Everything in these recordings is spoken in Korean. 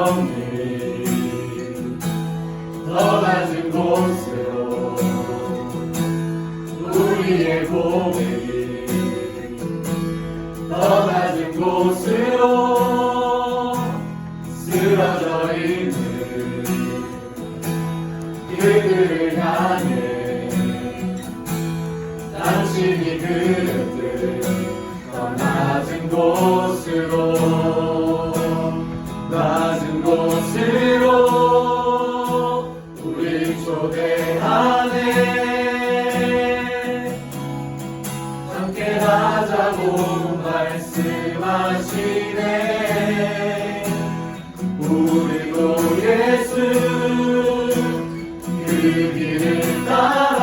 성이 더 낮은 곳으로 우리의 고백이 더 낮은 곳으로 쓰러져 있는 그들을 향해 당신이 그릇들 더 낮은 곳으로 우리 초대하네. 함께 하자고 말씀하시네. 우리도 예수 그 길을 따라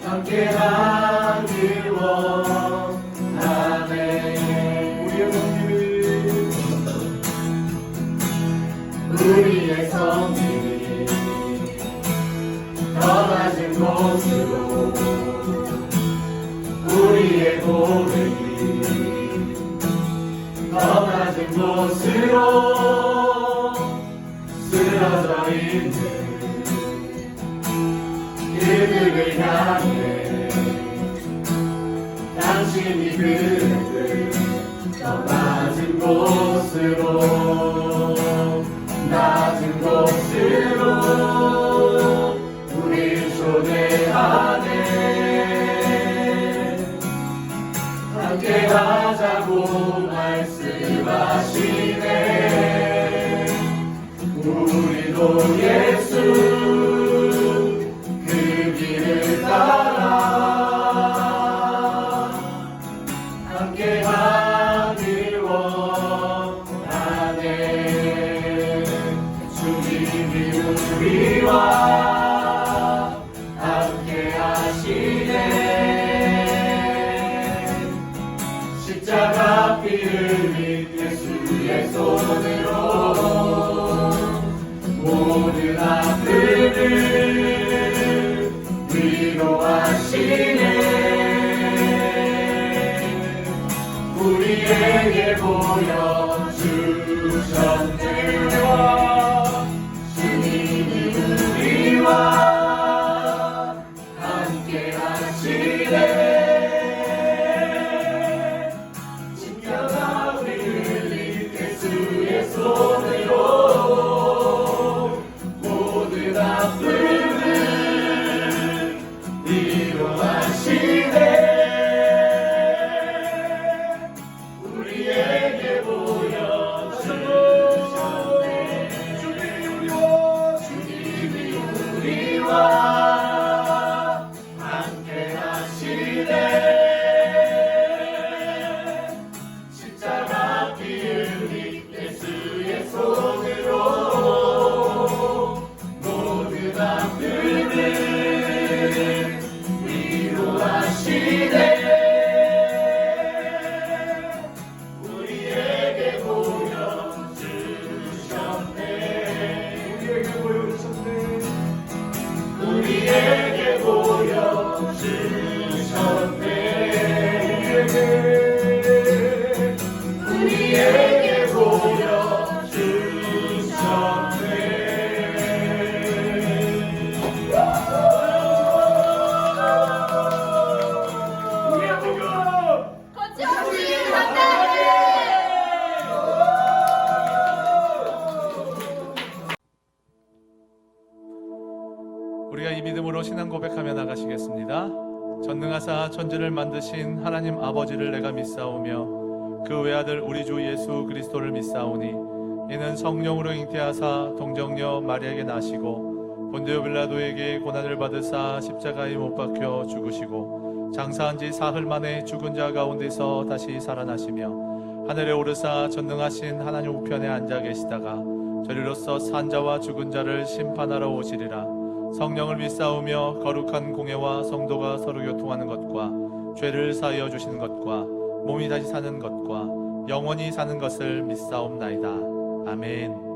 함께 하길 원하네. 우리의 성이 더 낮은 곳으로 우리의 고백이 더 낮은 곳으로 쓰러져 있는 그들을 향해 당신이 그들을 더 낮은 곳으로 우리 초대하네. 함께 하자고 말씀하시네. 우리도 예수 그 길을 따라 함께 하길 원하네. 주님이 우리와 함께 하시네. 십자가 피 흘린 예수의 손으로 모든 아픔을 위로하시네. 우리에게 보여주셨네. 주님이 우리와 함께 하시네. 십자가 피 흘린 예수의 손으로 모든 아픔을 위로하시네. 우리에게 보여주셨네. 주님이 우리와 함께 하시네. 십자가 피 흘린 예수의 손으로 모든 아픔을 위로하시네. 우리에게 보여주셨네. 우리에게 보여주셨네. 우리에게 보여주셨네. 우리의 복음 거쳐주신 감사해. 우리가 이 믿음으로 신앙 고백하며 나가시겠습니다. 전능하사 천지를 만드신 하나님 아버지를 내가 믿사오며 그 외아들 우리 주 예수 그리스도를 믿사오니 이는 성령으로 잉태하사 동정녀 마리아에게 나시고 본디오 빌라도에게 고난을 받으사 십자가에 못 박혀 죽으시고 장사한 지 사흘 만에 죽은 자 가운데서 다시 살아나시며 하늘에 오르사 전능하신 하나님 우편에 앉아 계시다가 저리로서 산 자와 죽은 자를 심판하러 오시리라. 성령을 믿사오며 거룩한 공예와 성도가 서로 교통하는 것과 죄를 사하여 주시는 것과 몸이 다시 사는 것과 영원히 사는 것을 믿사옵나이다. 아멘.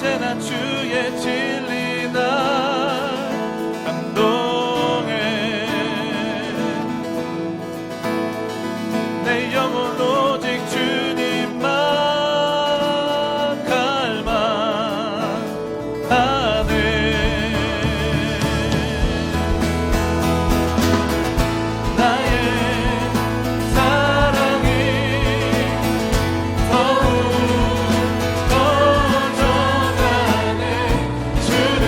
언제나 주의 진리 나 감동해. 내 영혼 오직 주님만 갈망하네. 나의 사랑이 더욱 커져가네. 주를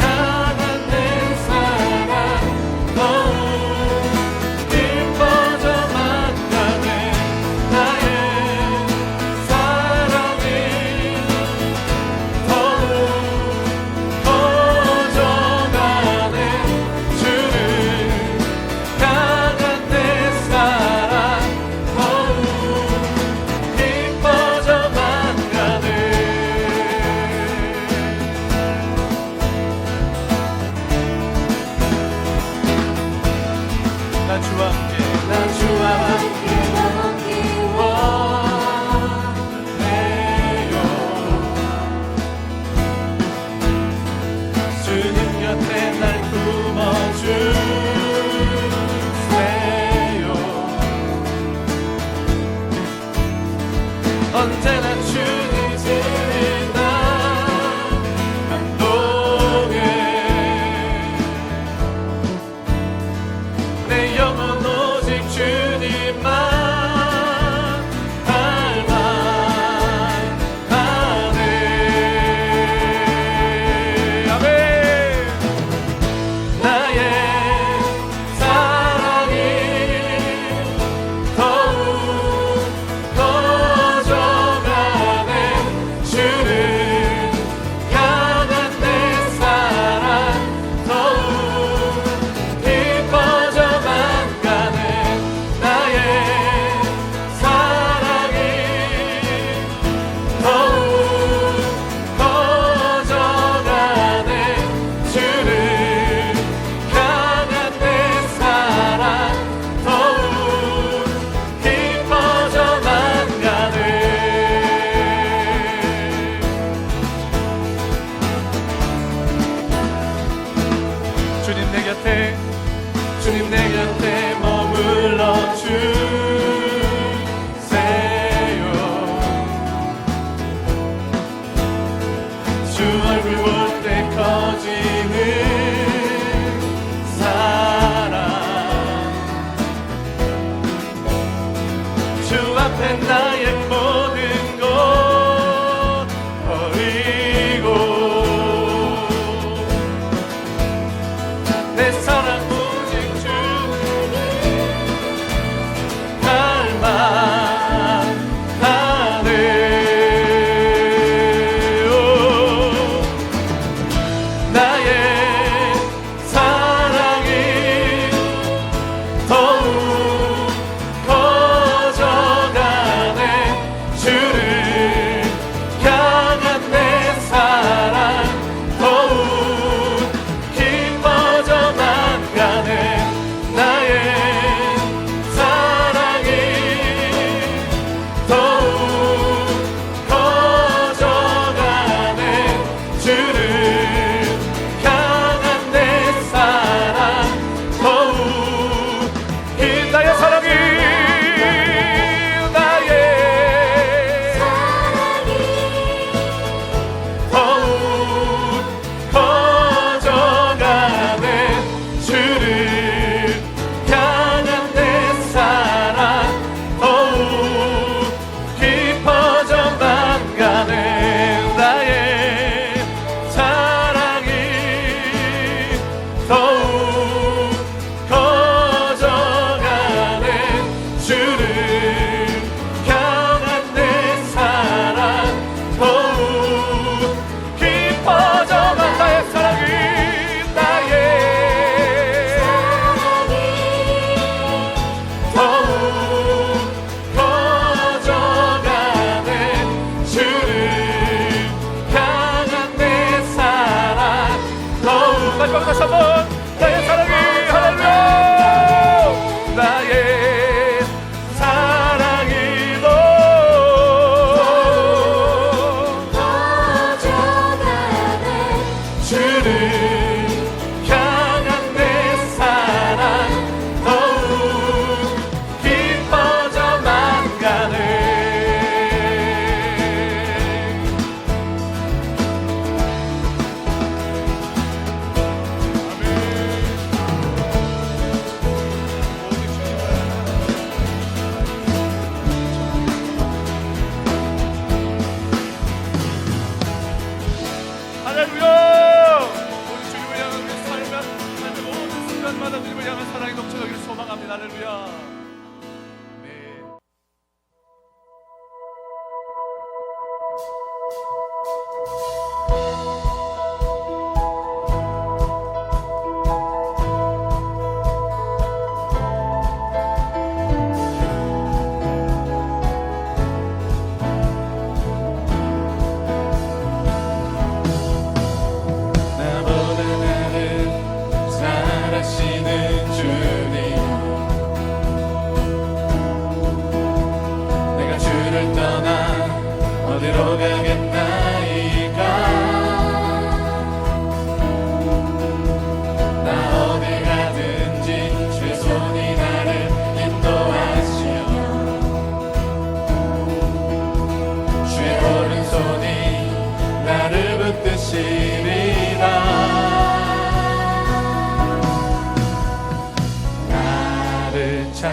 향한 내 사랑 더욱 깊어져만 가네. 나의 사랑이 더욱 커져가네. 주를 향한 내 사랑 더욱 깊어져만 가네. 나 주와 함께 원해요. 주님 곁에 날 품어주세요. 언제나 주님 진리 나 감동해. 내 영혼 오직 주님만 갈망하네. 아멘. 나의 사랑이 더욱 커져가네.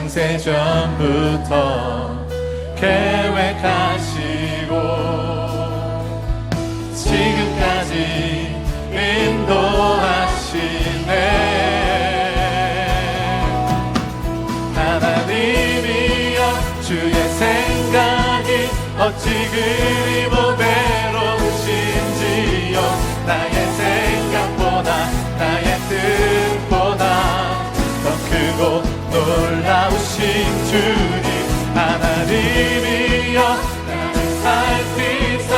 창세전부터 계획하시고 지금까지 인도하시네. 하나님이여 주의 생각이 어찌 그리 보배로우신지요. 나의 생각보다 나의 뜻보다 더 크고 놀라우신 주님. 하나님이여 나를 살피사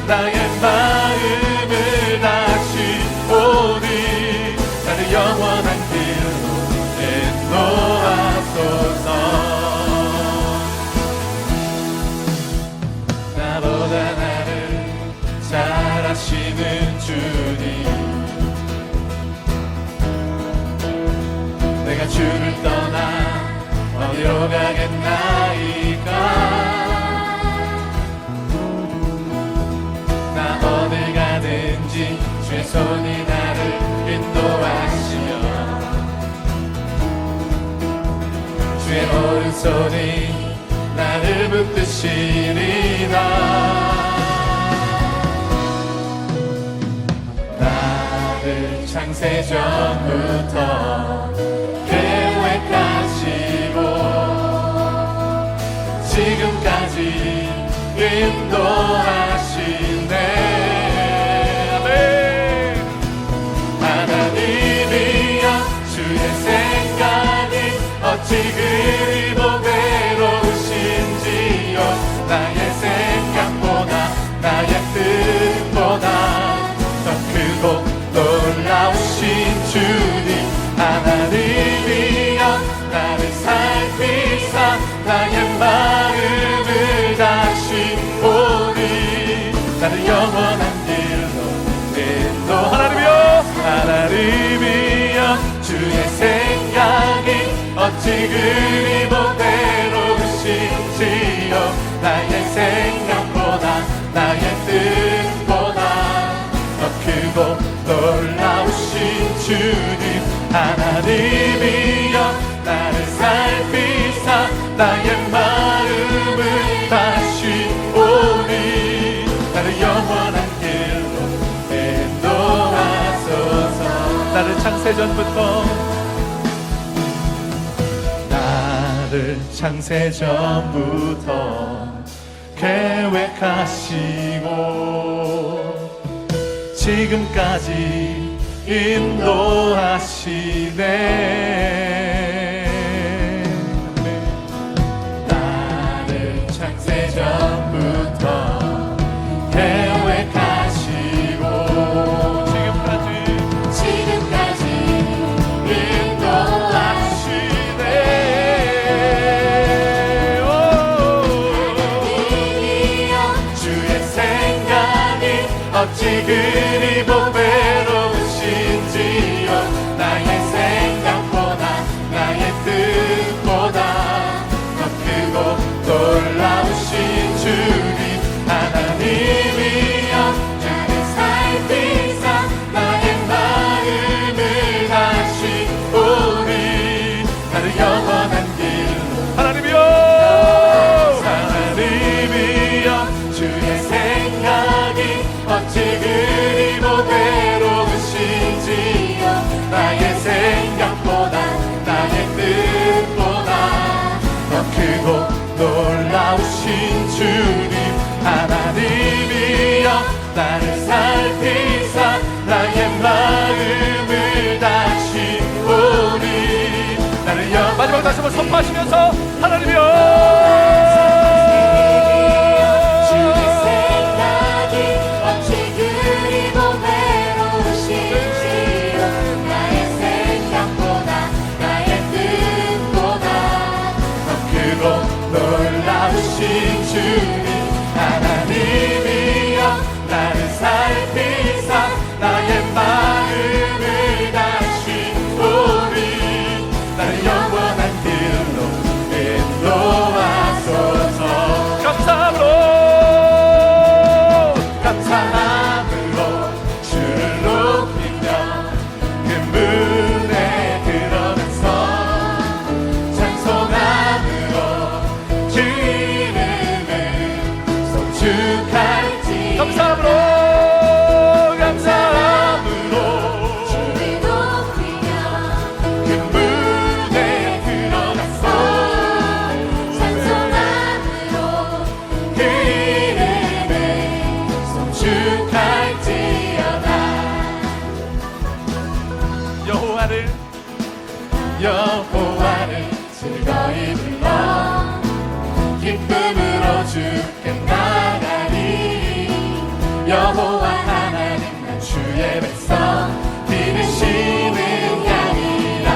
나의 마음을 다시 오니 나를 영원한 길로 인도하소서. 나보다 나를 잘 아시는 주님, 내가 주를 떠나 어디로 가겠나이까. 나 어딜 가든지 주의 손이 나를 인도하시며 주의 오른손이 나를 붙드시리라. 나를 창세전부터 계획하시고 지금까지 인도하시네. 아멘. 하나님이여 주의 생각이 어찌 그리 보배로우신지요. 나의 생각보다 나의 뜻보다 더 크고 놀라우신 주님. 하나님이여 나를 살피사 나의 마음을 다시 오니 나를 영원한 길로 인도. 하나님이여 하나님이여 주의 생각이 어찌 그리 보배로우신지요. 나의 생각보다 나의 뜻보다 더 크고 놀라우신 주님. 하나님이여 나를 살피사 나의 마음을 다시 오니 나를 영원한 길로 인도하소서. 나를 창세전부터 창세전부터 계획하시고 지금까지 인도하시네. 나를 창세전부터 계획하시고 지금까지 인도하시네. 어찌 그리 보배로우신지요. 나의 생각보다 나의 뜻보다 더 크고 놀라우신 주님. 하나님이여 나를 살피사 나의 마음을 다시 오니 나를 영원한 길로. 하나님이여 하나님이여 주의 생각이 어찌 그리 보배로우신지요. 나의 생각보다 나의 뜻보다 더 크고 놀라우신 주님. 하나님이여 나를 살피사 나의 마음을 다시 오니 나를 마지막 다시 한번 선포하시면서 하나님이여 놀라우신 주님. 하나님이여 나를 살피사 나의 마음을 다시 오니 나를 영원한 길로 인도하소서. 성축할지 감사함으로 주를 높이며 그 무대에 들어가서 찬송함으로 그 이름을 성축할지어다. 여호와를 즐거이 불러 기쁨으로 주께 나가리. 여호와 하나님 난 주의 백성 기르시는 양이라.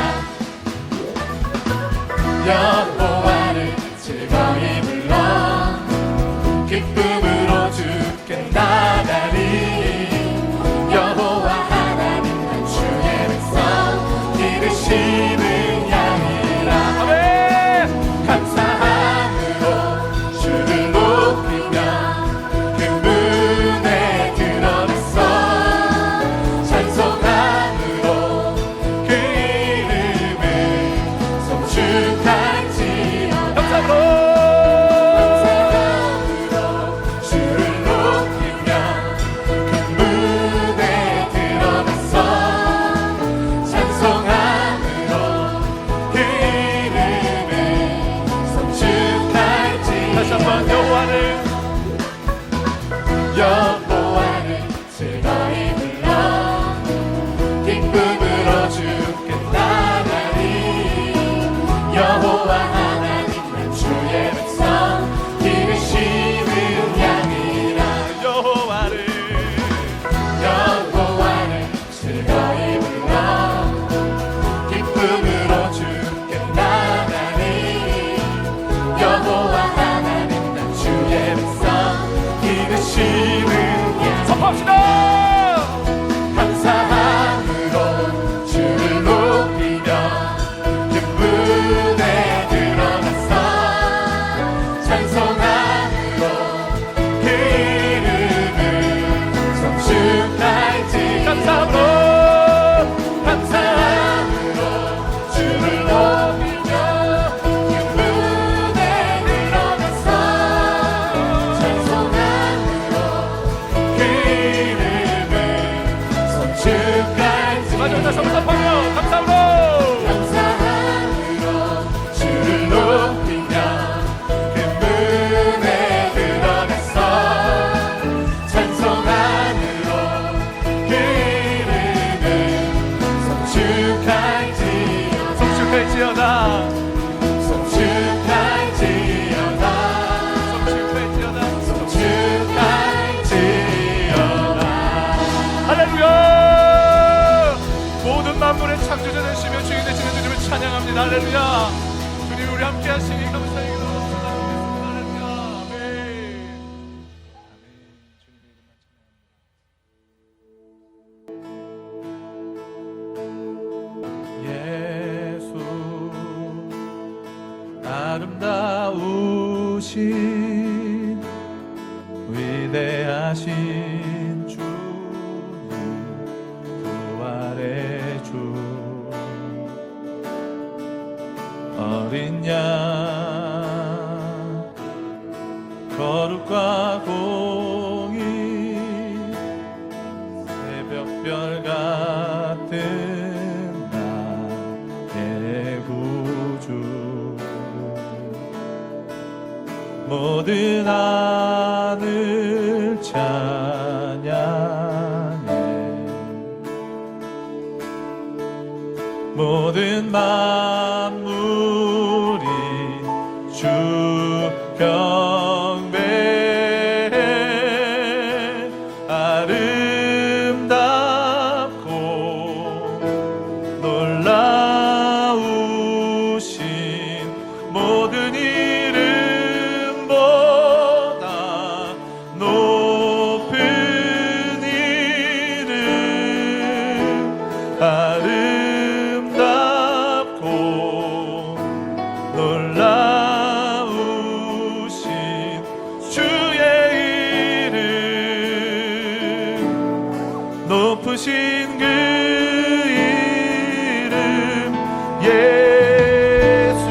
여호와를 즐거이 불러 기쁨으로 주께 나가리. 여호와 하나님 난 주의 백성 기르시는 양이라. 아멘. 감사함으로 주를 높이며 그 문에 들어가서 찬송함으로 그 이름을 성축할지어다. 감사함으로 주를 높이며 그 문에 들어가서 찬송함으로 그 이름을 성축할지. 다시 한번 여호와를 즐거이 불러 기쁨으로 주께 나가리. 여호와 하나님 난 주의 백성 기르시는 양이라. 여호와를 즐거이 불러 기쁨으로 주께 나가리. 여호와 하나님 난 주의 백성 기르시는 양. 선포합시다. 감사함으로 주를 높이며 기쁨에 들어가서 찬송함으로 그 이름을 성축할지. 감사함으로 주를 높이며 기쁨에 들어가서 찬송함으로 그 이름을 성축할지. 마지막 다시 한번 선포하며 감사함으로 주를 높이며 기쁨에 들어가서 찬송함으로 그 이름을 성축할지어다. 할렐루야. 모든 만물의 창조자 되시며 주인 되시는 주님을 찬양합니다. 할렐루야. 주님 우리 함께 하시니 감사히 기도합니다. 할렐루야. 아멘. 예수 아름다우신 위대하신 주님 부활의 주 어린 양 거룩과 공의 새벽별 같은 나의 구주 모든 하늘 찬양해 모든 만물이 주 경배해 아름답고 놀라우신 모든 이름보다 높은 이름 아름답고 놀라우신 주의 이름 높으신 그 이름 예수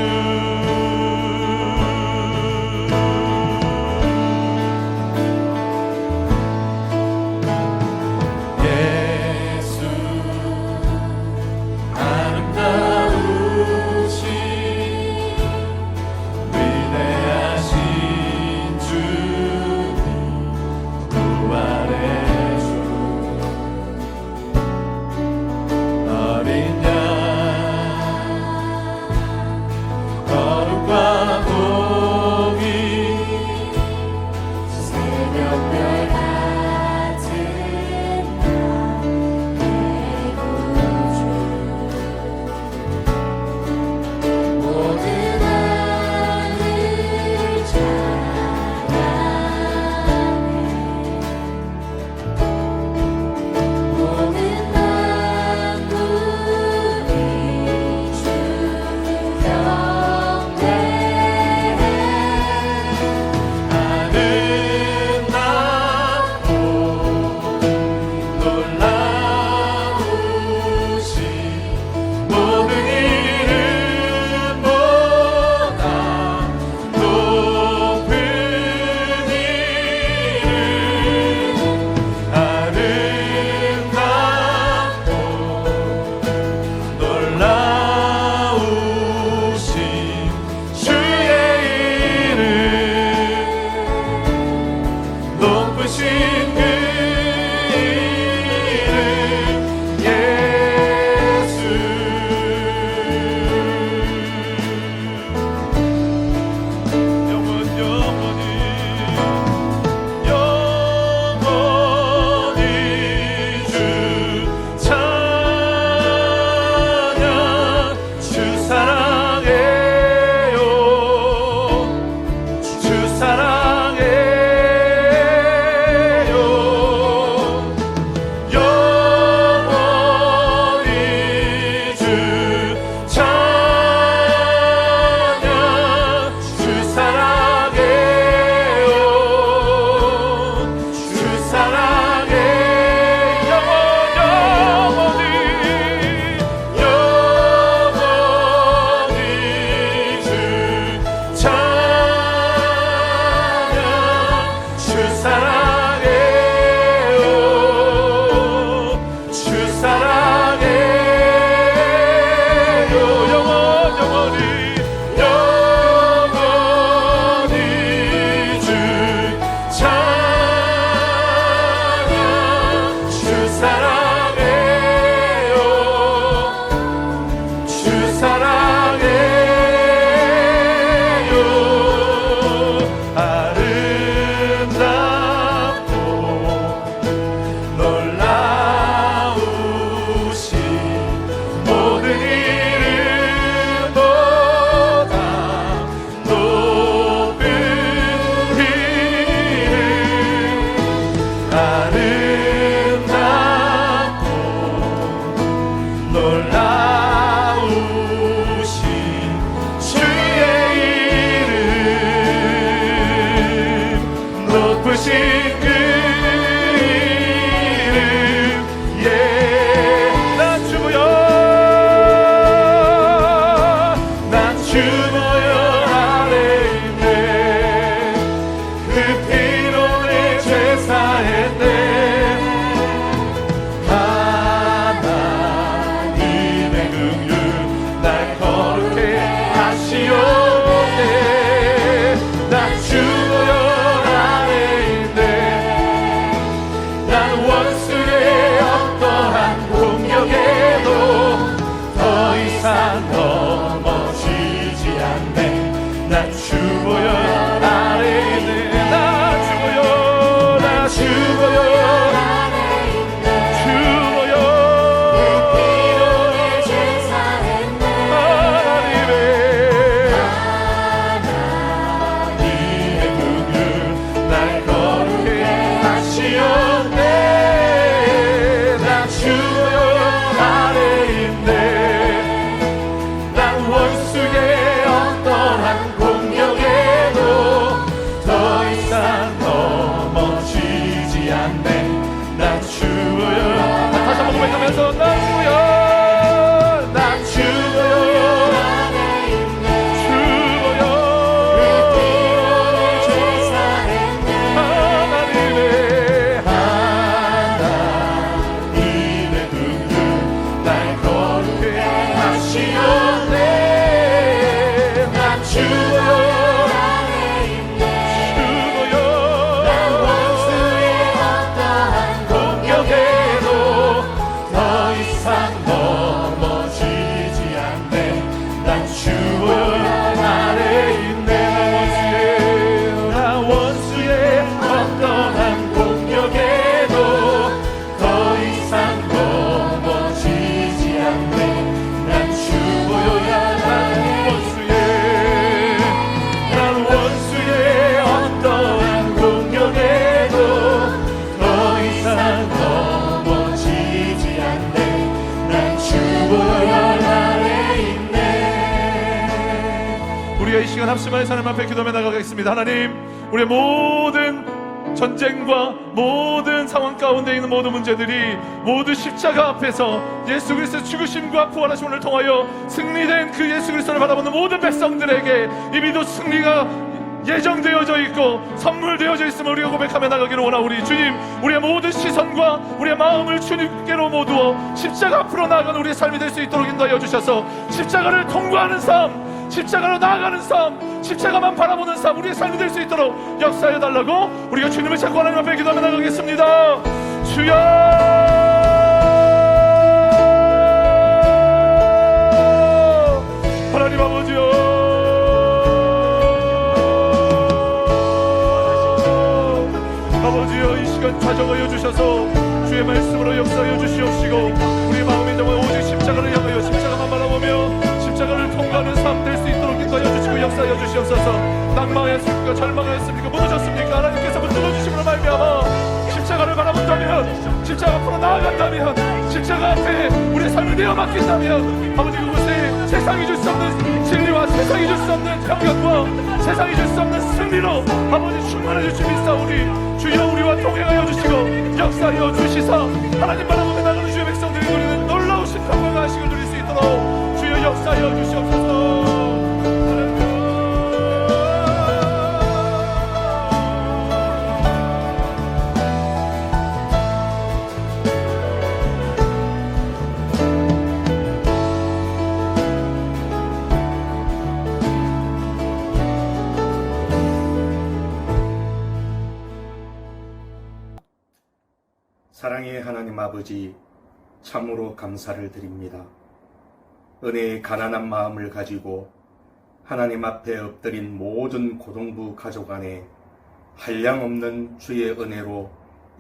높으신 그 이름 예수. 영원히 주 찬양. 주 사랑해요. 주 사랑해요. 영원히 주 찬양. 주 사랑해요. 주 사랑해. 영원히 주 찬양. 주 사랑해요. 주 사랑해요. 영원히 주 찬양. 주 사랑해요. 주 사랑해요. 아름답고 놀라우신 모든 이름보다 높은 이름. 아름답고 놀라우신 주의 이름. 높으신 그 이름 난 주보여. 난 주보여 아래 있네. 그 피로 내 죄 사했네. 하나님의 긍휼 날 거룩해 하시오네. 난 주보여 아래 있네. 난 원수의 어떠한 공격에도 더 이상 넘어지지 않네. 난 주보여 아래 있네. 난 주보여 주보여 하나님의 긍휼 날 거룩해 하시오네. 난 주보여 아래 있네. 난 원수의 어떠한 공격에도 더 이상 넘어지지 않네. 난 주보여. 다시 한번 고백하면서 난 주보여. 난 주보여. 주보여. 하나님의 긍휼 날 거룩해 하시오네. 난 주보여. 주보여. 공격에도 더 이상 넘어지지 않네. 난 주보여 아래 있네. 나 원수의 어떠한 공격에도 더 이상 넘어지지 않네. 난 주보여. 난 원수의 어떠한 공격에도 더 이상 넘어지지 않네. 난 주보여 아래 있네. 우리가 이 시간 합심하여 하나님 앞에 기도하며 나가겠습니다. 하나님, 우리의 모든 전쟁과 모든 상황 가운데 있는 모든 문제들이 모두 십자가 앞에서 예수 그리스도의 죽으심과 부활하심을 통하여 승리된 그 예수 그리스도를 바라보는 모든 백성들에게 이미도 승리가 예정되어져 있고 선물되어져 있음을 우리가 고백하며 나가기를 원하오니 주님, 우리의 모든 시선과 우리의 마음을 주님께로 모두어 십자가 앞으로 나아가는 우리의 삶이 될 수 있도록 인도하여 주셔서 십자가를 통과하는 삶, 십자가로 나아가는 삶, 십자가만 바라보는 삶, 우리의 삶이 될 수 있도록 역사해 달라고 우리가 주님을 찾고 하나님 앞에 기도하며 나가겠습니다. 주여, 하나님 아버지여, 아버지여, 이 시간 좌정하여 주셔서 주의 말씀으로 역사하여 주시옵시고 우리 마음이 정말 오직 십자가를 향하여 십자가만 바라보며 십자가를 통과하는 삶 될 수 있도록 인도하여 주시고 역사하여 주시옵소서. 낙망하였습니까? 절망하였습니까? 무너졌습니까? 하나님께서 붙들어주심으로 말미암아 십자가를 바라본다면, 십자가 앞으로 나아간다면, 십자가 앞에 우리의 삶을 내어 맡긴다면 아버지, 그곳에 세상이 줄 수 없는 진리와 세상이 줄 수 없는 평강과 세상이 줄 수 없는 승리로 아버지 충만해 주시 믿사오니 주여, 우리와 동행하여 주시고 역사하여 주시사 하나님 바라보며 나가는 주의 백성들이 누리는 놀라우신 평강과 안식을 누릴 수 있도록 주여 역사하여 주시옵소서. 사랑의 하나님 아버지, 참으로 감사를 드립니다. 은혜의 가난한 마음을 가지고 하나님 앞에 엎드린 모든 고동부 가족 안에 한량없는 주의 은혜로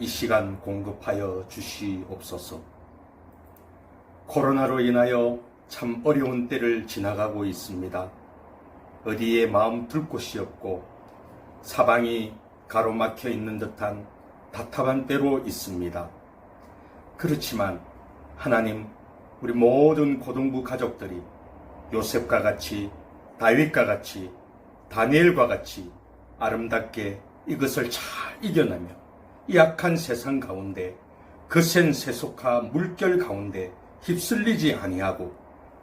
이 시간 공급하여 주시옵소서. 코로나로 인하여 참 어려운 때를 지나가고 있습니다. 어디에 마음 둘 곳이 없고 사방이 가로막혀 있는 듯한 답답한 때로 있습니다. 그렇지만 하나님, 우리 모든 고등부 가족들이 요셉과 같이, 다윗과 같이, 다니엘과 같이 아름답게 이것을 잘 이겨내며 이 약한 세상 가운데 거센 세속화 물결 가운데 휩쓸리지 아니하고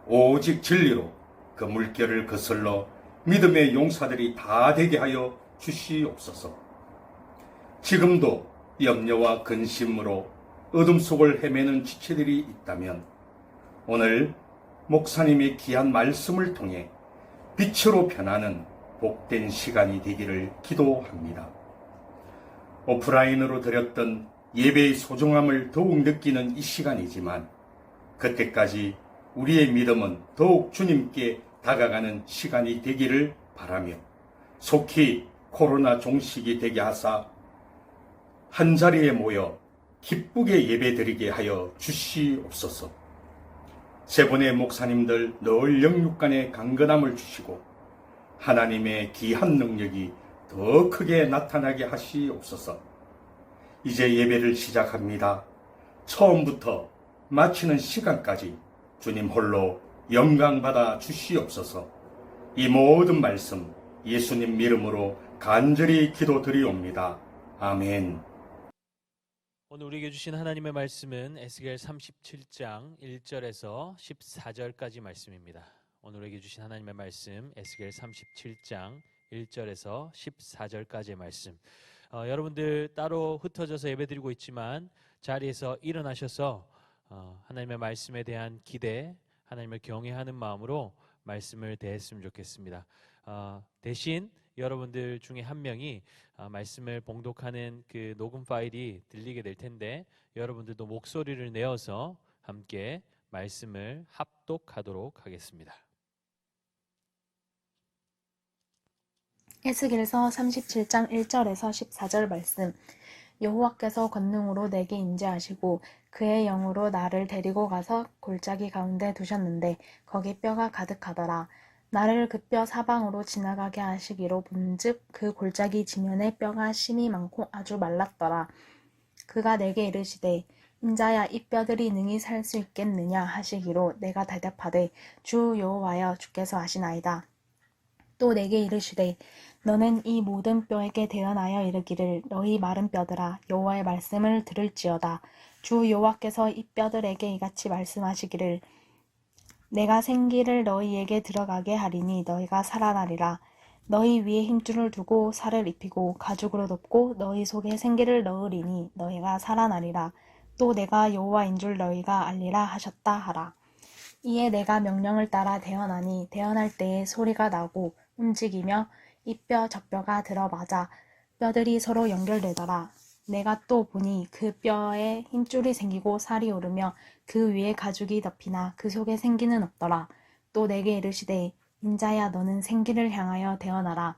오직 진리로 그 물결을 거슬러 믿음의 용사들이 다 되게 하여 주시옵소서. 지금도 염려와 근심으로 어둠 속을 헤매는 지체들이 있다면 오늘 목사님의 귀한 말씀을 통해 빛으로 변하는 복된 시간이 되기를 기도합니다. 오프라인으로 드렸던 예배의 소중함을 더욱 느끼는 이 시간이지만 그때까지 우리의 믿음은 더욱 주님께 다가가는 시간이 되기를 바라며 속히 코로나 종식이 되게 하사 한자리에 모여 기쁘게 예배드리게 하여 주시옵소서. 세 분의 목사님들 늘 영육간에 강건함을 주시고 하나님의 귀한 능력이 더 크게 나타나게 하시옵소서. 이제 예배를 시작합니다. 처음부터 마치는 시간까지 주님 홀로 영광받아 주시옵소서. 이 모든 말씀 예수님 이름으로 간절히 기도드리옵니다. 아멘. 오늘 우리에게 주신 하나님의 말씀은 에스겔 37장 1절에서 14절까지 말씀입니다. 오늘 우리에게 주신 하나님의 말씀 에스겔 37장 1절에서 14절까지의 말씀. 여러분들 따로 흩어져서 예배드리고 있지만 자리에서 일어나셔서 하나님의 말씀에 대한 기대, 하나님을 경외하는 마음으로 말씀을 대했으면 좋겠습니다. 대신 여러분들 중에 한 명이 말씀을 봉독하는 그 녹음 파일이 들리게 될 텐데 여러분들도 목소리를 내어서 함께 말씀을 합독하도록 하겠습니다. 에스겔서 37장 1절에서 14절 말씀. 여호와께서 권능으로 내게 임재하시고 그의 영으로 나를 데리고 가서 골짜기 가운데 두셨는데 거기 뼈가 가득하더라. 나를 그 뼈 사방으로 지나가게 하시기로 본즉 그 골짜기 지면에 뼈가 심이 많고 아주 말랐더라. 그가 내게 이르시되 인자야, 이 뼈들이 능히 살 수 있겠느냐 하시기로 내가 대답하되 주 여호와여, 주께서 아시나이다. 또 내게 이르시되 너는 이 모든 뼈에게 대언하여 이르기를 너희 마른 뼈들아, 여호와의 말씀을 들을지어다. 주 여호와께서 이 뼈들에게 이같이 말씀하시기를 내가 생기를 너희에게 들어가게 하리니 너희가 살아나리라. 너희 위에 힘줄을 두고 살을 입히고 가죽으로 덮고 너희 속에 생기를 넣으리니 너희가 살아나리라. 또 내가 여호와인 줄 너희가 알리라 하셨다 하라. 이에 내가 명령을 따라 대언하니 대언할 때에 소리가 나고 움직이며 이 뼈 저 뼈가 들어맞아 뼈들이 서로 연결되더라. 내가 또 보니 그 뼈에 힘줄이 생기고 살이 오르며 그 위에 가죽이 덮이나 그 속에 생기는 없더라. 또 내게 이르시되 인자야 너는 생기를 향하여 대언하라.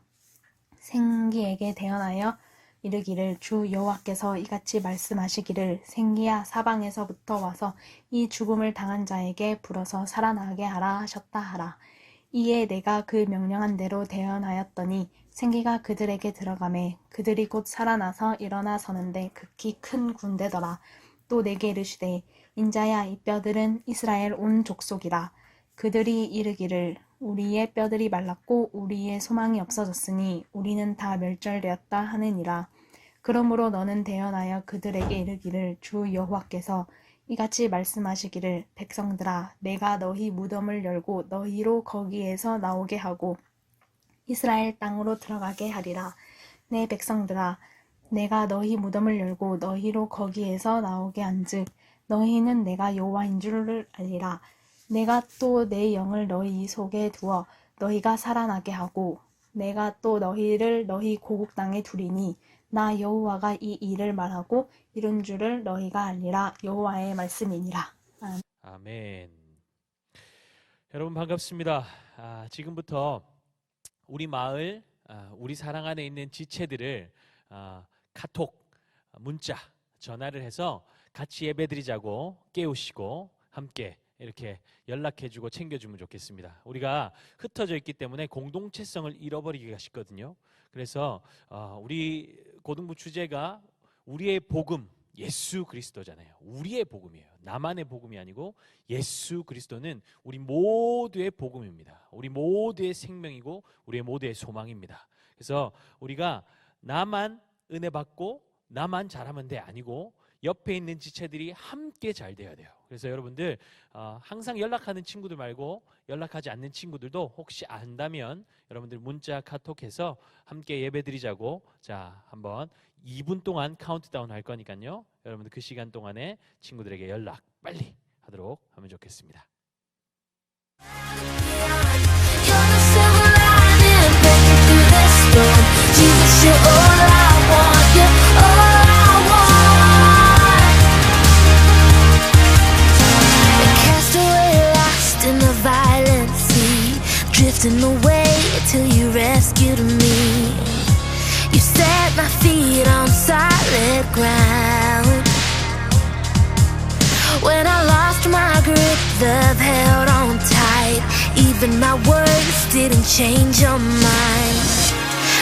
생기에게 대언하여 이르기를 주 여호와께서 이같이 말씀하시기를 생기야 사방에서부터 와서 이 죽음을 당한 자에게 불어서 살아나게 하라 하셨다 하라. 이에 내가 그 명령한 대로 대언하였더니 생기가 그들에게 들어가매 그들이 곧 살아나서 일어나 서는데 극히 큰 군대더라. 또 내게 이르시되 인자야 이 뼈들은 이스라엘 온 족속이라. 그들이 이르기를 우리의 뼈들이 말랐고 우리의 소망이 없어졌으니 우리는 다 멸절되었다 하느니라. 그러므로 너는 대언하여 그들에게 이르기를 주 여호와께서 이같이 말씀하시기를 백성들아 내가 너희 무덤을 열고 너희로 거기에서 나오게 하고 이스라엘 땅으로 들어가게 하리라. 내 백성들아 내가 너희 무덤을 열고 너희로 거기에서 나오게 한즉 너희는 내가 여호와인 줄을 알리라. 내가 또 내 영을 너희 속에 두어 너희가 살아나게 하고 내가 또 너희를 너희 고국 땅에 두리니 나 여호와가 이 일을 말하고 이룬 줄을 너희가 알리라. 여호와의 말씀이니라. 아멘. 여러분 반갑습니다. 지금부터 우리 마을, 우리 사랑 안에 있는 지체들을 카톡, 문자, 전화를 해서 같이 예배드리자고 깨우시고 함께 이렇게 연락해주고 챙겨주면 좋겠습니다. 우리가 흩어져 있기 때문에 공동체성을 잃어버리기가 쉽거든요. 그래서 우리 고등부 주제가 우리의 복음, 예수 그리스도잖아요. 우리의 복음이에요. 나만의 복음이 아니고 예수 그리스도는 우리 모두의 복음입니다. 우리 모두의 생명이고 우리 모두의 소망입니다. 그래서 우리가 나만 은혜 받고 나만 잘하면 돼 아니고 옆에 있는 지체들이 함께 잘 돼야 돼요. 그래서 여러분들 항상 연락하는 친구들 말고 연락하지 않는 친구들도 혹시 안다면 여러분들 문자 카톡해서 함께 예배드리자고 자 한번 2분 동안 카운트다운 할 거니까요. 여러분들 그 시간 동안에 친구들에게 연락 빨리 하도록 하면 좋겠습니다. You're the silver lining breaking through the storm. Jesus, you're all I want. You're all I want. A castaway lost in the violent sea, drifting away till you rescued me. You set my feet on solid ground. When I lost my grip, love held on tight. Even my words didn't change your mind.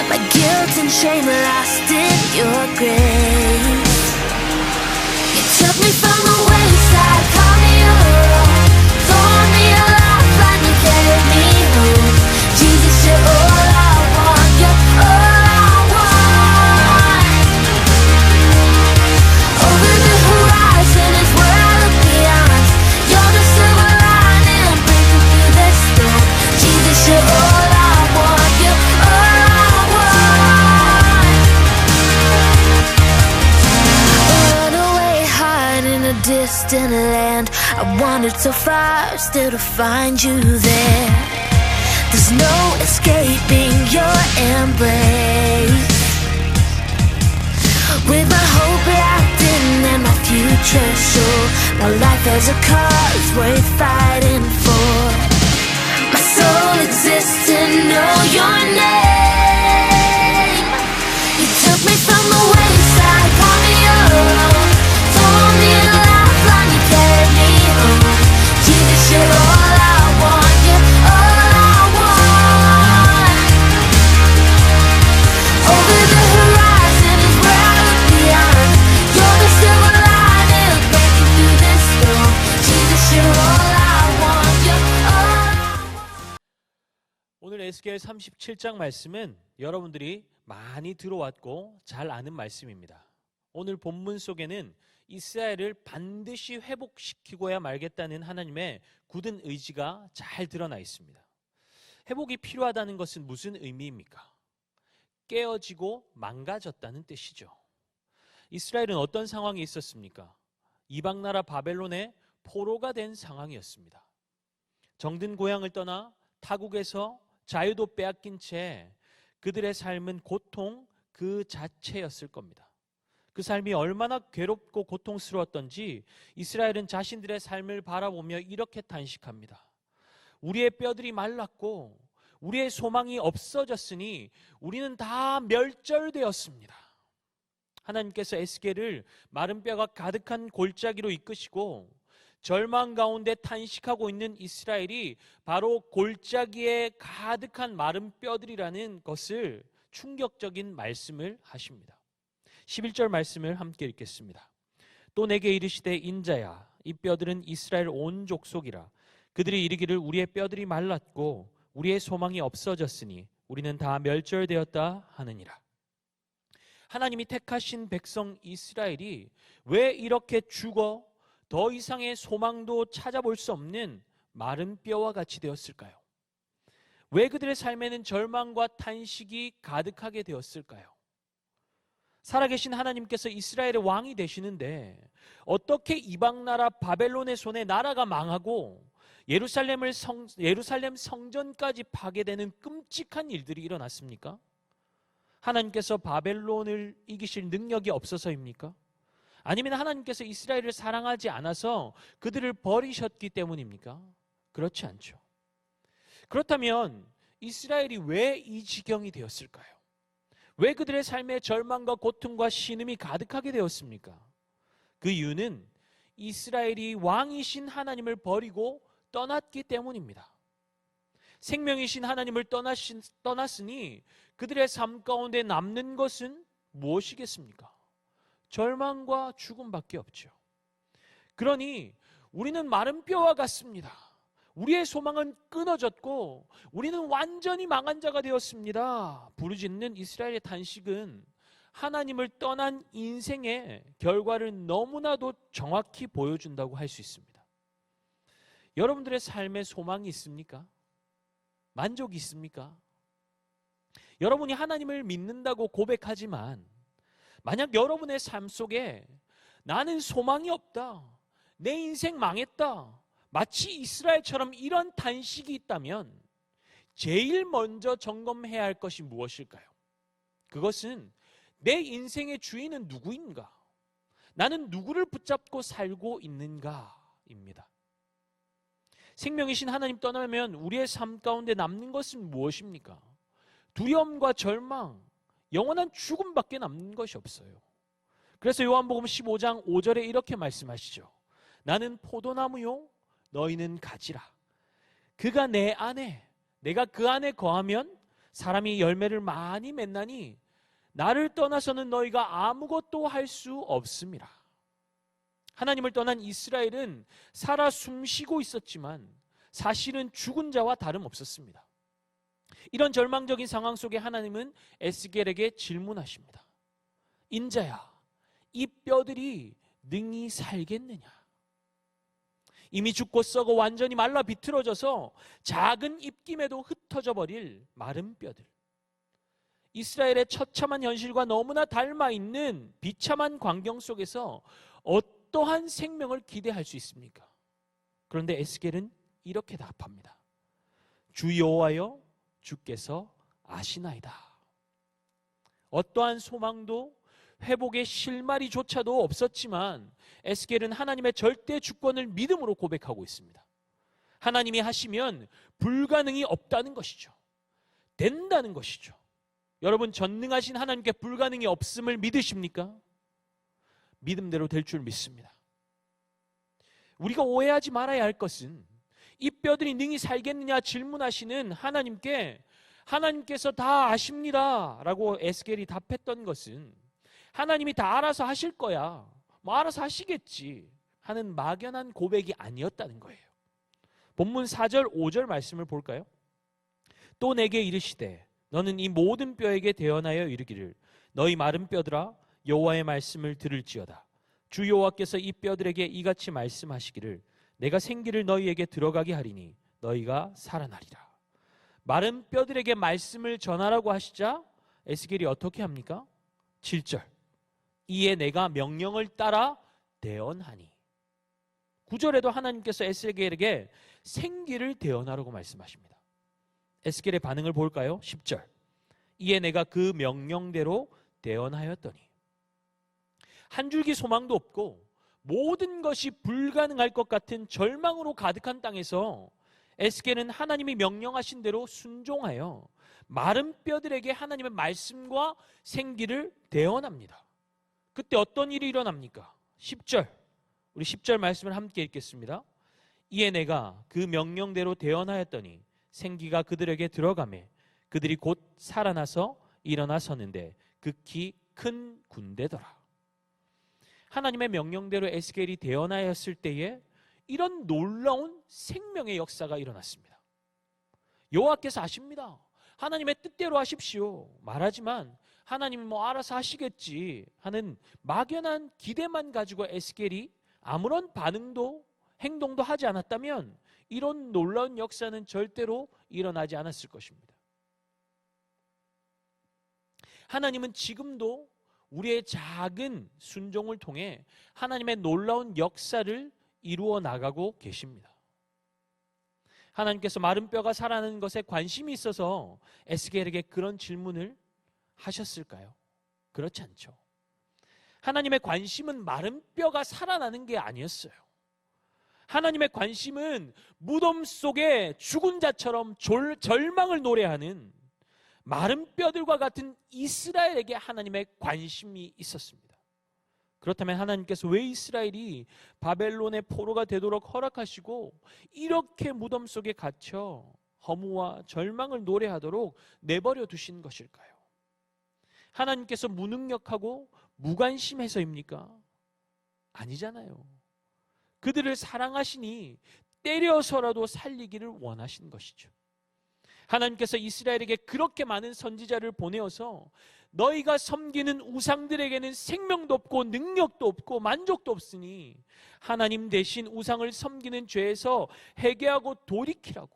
My guilt and shame lost in your grace. You took me from the wayside, called me your own, tore me a lifeline, you carried me home. Jesus, you're all I want, you're all I want. Over the horizon is where I look beyond. You're the silver lining breaking through the storm. Jesus, you're all I want, you're all I want. A runaway heart in a distant land. I wandered so far still to find you there. There's no escaping your embrace. With my hope locked in and my future sure, my life has a cause worth fighting for. My soul exists to know your name. You took me from the wayside, called me your own, told me a lifeline, you carried me home. Jesus, you're all I want, you're all I want. Over the horizon is where I look beyond. You're the silver lining breaking through this storm. Jesus, you're all I want, you're all I want. 오늘 에스겔 37장 말씀은 여러분들이 많이 들어왔고 잘 아는 말씀입니다. 오늘 본문 속에는 이스라엘을 반드시 회복시키고야 말겠다는 하나님의 굳은 의지가 잘 드러나 있습니다. 회복이 필요하다는 것은 무슨 의미입니까? 깨어지고 망가졌다는 뜻이죠. 이스라엘은 어떤 상황이 있었습니까? 이방 나라 바벨론의 포로가 된 상황이었습니다. 정든 고향을 떠나 타국에서 자유도 빼앗긴 채 그들의 삶은 고통 그 자체였을 겁니다. 그 삶이 얼마나 괴롭고 고통스러웠던지 이스라엘은 자신들의 삶을 바라보며 이렇게 탄식합니다. 우리의 뼈들이 말랐고 우리의 소망이 없어졌으니 우리는 다 멸절되었습니다. 하나님께서 에스겔을 마른 뼈가 가득한 골짜기로 이끄시고 절망 가운데 탄식하고 있는 이스라엘이 바로 골짜기에 가득한 마른 뼈들이라는 것을 충격적인 말씀을 하십니다. 11절 말씀을 함께 읽겠습니다. 또 내게 이르시되 인자야 이 뼈들은 이스라엘 온 족속이라. 그들이 이르기를 우리의 뼈들이 말랐고 우리의 소망이 없어졌으니 우리는 다 멸절되었다 하느니라. 하나님이 택하신 백성 이스라엘이 왜 이렇게 죽어 더 이상의 소망도 찾아볼 수 없는 마른 뼈와 같이 되었을까요? 왜 그들의 삶에는 절망과 탄식이 가득하게 되었을까요? 살아계신 하나님께서 이스라엘의 왕이 되시는데 어떻게 이방나라 바벨론의 손에 나라가 망하고 예루살렘 성전까지 파괴되는 끔찍한 일들이 일어났습니까? 하나님께서 바벨론을 이기실 능력이 없어서입니까? 아니면 하나님께서 이스라엘을 사랑하지 않아서 그들을 버리셨기 때문입니까? 그렇지 않죠. 그렇다면 이스라엘이 왜 이 지경이 되었을까요? 왜 그들의 삶에 절망과 고통과 신음이 가득하게 되었습니까? 그 이유는 이스라엘이 왕이신 하나님을 버리고 떠났기 때문입니다. 생명이신 하나님을 떠났으니 그들의 삶 가운데 남는 것은 무엇이겠습니까? 절망과 죽음밖에 없죠. 그러니 우리는 마른 뼈와 같습니다. 우리의 소망은 끊어졌고 우리는 완전히 망한 자가 되었습니다. 부르짖는 이스라엘의 탄식은 하나님을 떠난 인생의 결과를 너무나도 정확히 보여준다고 할 수 있습니다. 여러분들의 삶에 소망이 있습니까? 만족이 있습니까? 여러분이 하나님을 믿는다고 고백하지만 만약 여러분의 삶 속에 나는 소망이 없다, 내 인생 망했다, 마치 이스라엘처럼 이런 탄식이 있다면 제일 먼저 점검해야 할 것이 무엇일까요? 그것은 내 인생의 주인은 누구인가? 나는 누구를 붙잡고 살고 있는가입니다. 생명이신 하나님 떠나면 우리의 삶 가운데 남는 것은 무엇입니까? 두려움과 절망, 영원한 죽음밖에 남는 것이 없어요. 그래서 요한복음 15장 5절에 이렇게 말씀하시죠. 나는 포도나무요 너희는 가지라. 그가 내 안에 내가 그 안에 거하면 사람이 열매를 많이 맺나니 나를 떠나서는 너희가 아무것도 할 수 없음이라. 하나님을 떠난 이스라엘은 살아 숨쉬고 있었지만 사실은 죽은 자와 다름없었습니다. 이런 절망적인 상황 속에 하나님은 에스겔에게 질문하십니다. 인자야, 이 뼈들이 능히 살겠느냐? 이미 죽고 썩어 완전히 말라 비틀어져서 작은 입김에도 흩어져 버릴 마른 뼈들. 이스라엘의 처참한 현실과 너무나 닮아 있는 비참한 광경 속에서 어떠한 생명을 기대할 수 있습니까? 그런데 에스겔은 이렇게 답합니다. 주 여호와여, 주께서 아시나이다. 어떠한 소망도 회복의 실마리조차도 없었지만 에스겔은 하나님의 절대 주권을 믿음으로 고백하고 있습니다. 하나님이 하시면 불가능이 없다는 것이죠. 된다는 것이죠. 여러분, 전능하신 하나님께 불가능이 없음을 믿으십니까? 믿음대로 될 줄 믿습니다. 우리가 오해하지 말아야 할 것은 이 뼈들이 능히 살겠느냐 질문하시는 하나님께서 다 아십니다 라고 에스겔이 답했던 것은 하나님이 다 알아서 하실 거야, 뭐 알아서 하시겠지 하는 막연한 고백이 아니었다는 거예요. 본문 4절 5절 말씀을 볼까요? 또 내게 이르시되 너는 이 모든 뼈에게 대언하여 이르기를 너희 마른 뼈들아 여호와의 말씀을 들을지어다. 주 여호와께서 이 뼈들에게 이같이 말씀하시기를 내가 생기를 너희에게 들어가게 하리니 너희가 살아나리라. 마른 뼈들에게 말씀을 전하라고 하시자 에스겔이 어떻게 합니까? 7절 이에 내가 명령을 따라 대언하니. 9절에도 하나님께서 에스겔에게 생기를 대언하라고 말씀하십니다. 에스겔의 반응을 볼까요? 10절. 이에 내가 그 명령대로 대언하였더니. 한 줄기 소망도 없고 모든 것이 불가능할 것 같은 절망으로 가득한 땅에서 에스겔은 하나님이 명령하신 대로 순종하여 마른 뼈들에게 하나님의 말씀과 생기를 대언합니다. 그때 어떤 일이 일어납니까? 10절. 우리 10절 말씀을 함께 읽겠습니다. 이에 내가 그 명령대로 대언하였더니 생기가 그들에게 들어가매 그들이 곧 살아나서 일어나 섰는데 극히 큰 군대더라. 하나님의 명령대로 에스겔이 대언하였을 때에 이런 놀라운 생명의 역사가 일어났습니다. 여호와께서 아십니다. 하나님의 뜻대로 하십시오. 말하지만 하나님이 뭐 알아서 하시겠지 하는 막연한 기대만 가지고 에스겔이 아무런 반응도 행동도 하지 않았다면 이런 놀라운 역사는 절대로 일어나지 않았을 것입니다. 하나님은 지금도 우리의 작은 순종을 통해 하나님의 놀라운 역사를 이루어 나가고 계십니다. 하나님께서 마른 뼈가 살아나는 것에 관심이 있어서 에스겔에게 그런 질문을 하셨을까요? 그렇지 않죠. 하나님의 관심은 마른 뼈가 살아나는 게 아니었어요. 하나님의 관심은 무덤 속에 죽은 자처럼 절망을 노래하는 마른 뼈들과 같은 이스라엘에게 하나님의 관심이 있었습니다. 그렇다면 하나님께서 왜 이스라엘이 바벨론의 포로가 되도록 허락하시고 이렇게 무덤 속에 갇혀 허무와 절망을 노래하도록 내버려 두신 것일까요? 하나님께서 무능력하고 무관심해서입니까? 아니잖아요. 그들을 사랑하시니 때려서라도 살리기를 원하신 것이죠. 하나님께서 이스라엘에게 그렇게 많은 선지자를 보내어서 너희가 섬기는 우상들에게는 생명도 없고 능력도 없고 만족도 없으니 하나님 대신 우상을 섬기는 죄에서 회개하고 돌이키라고,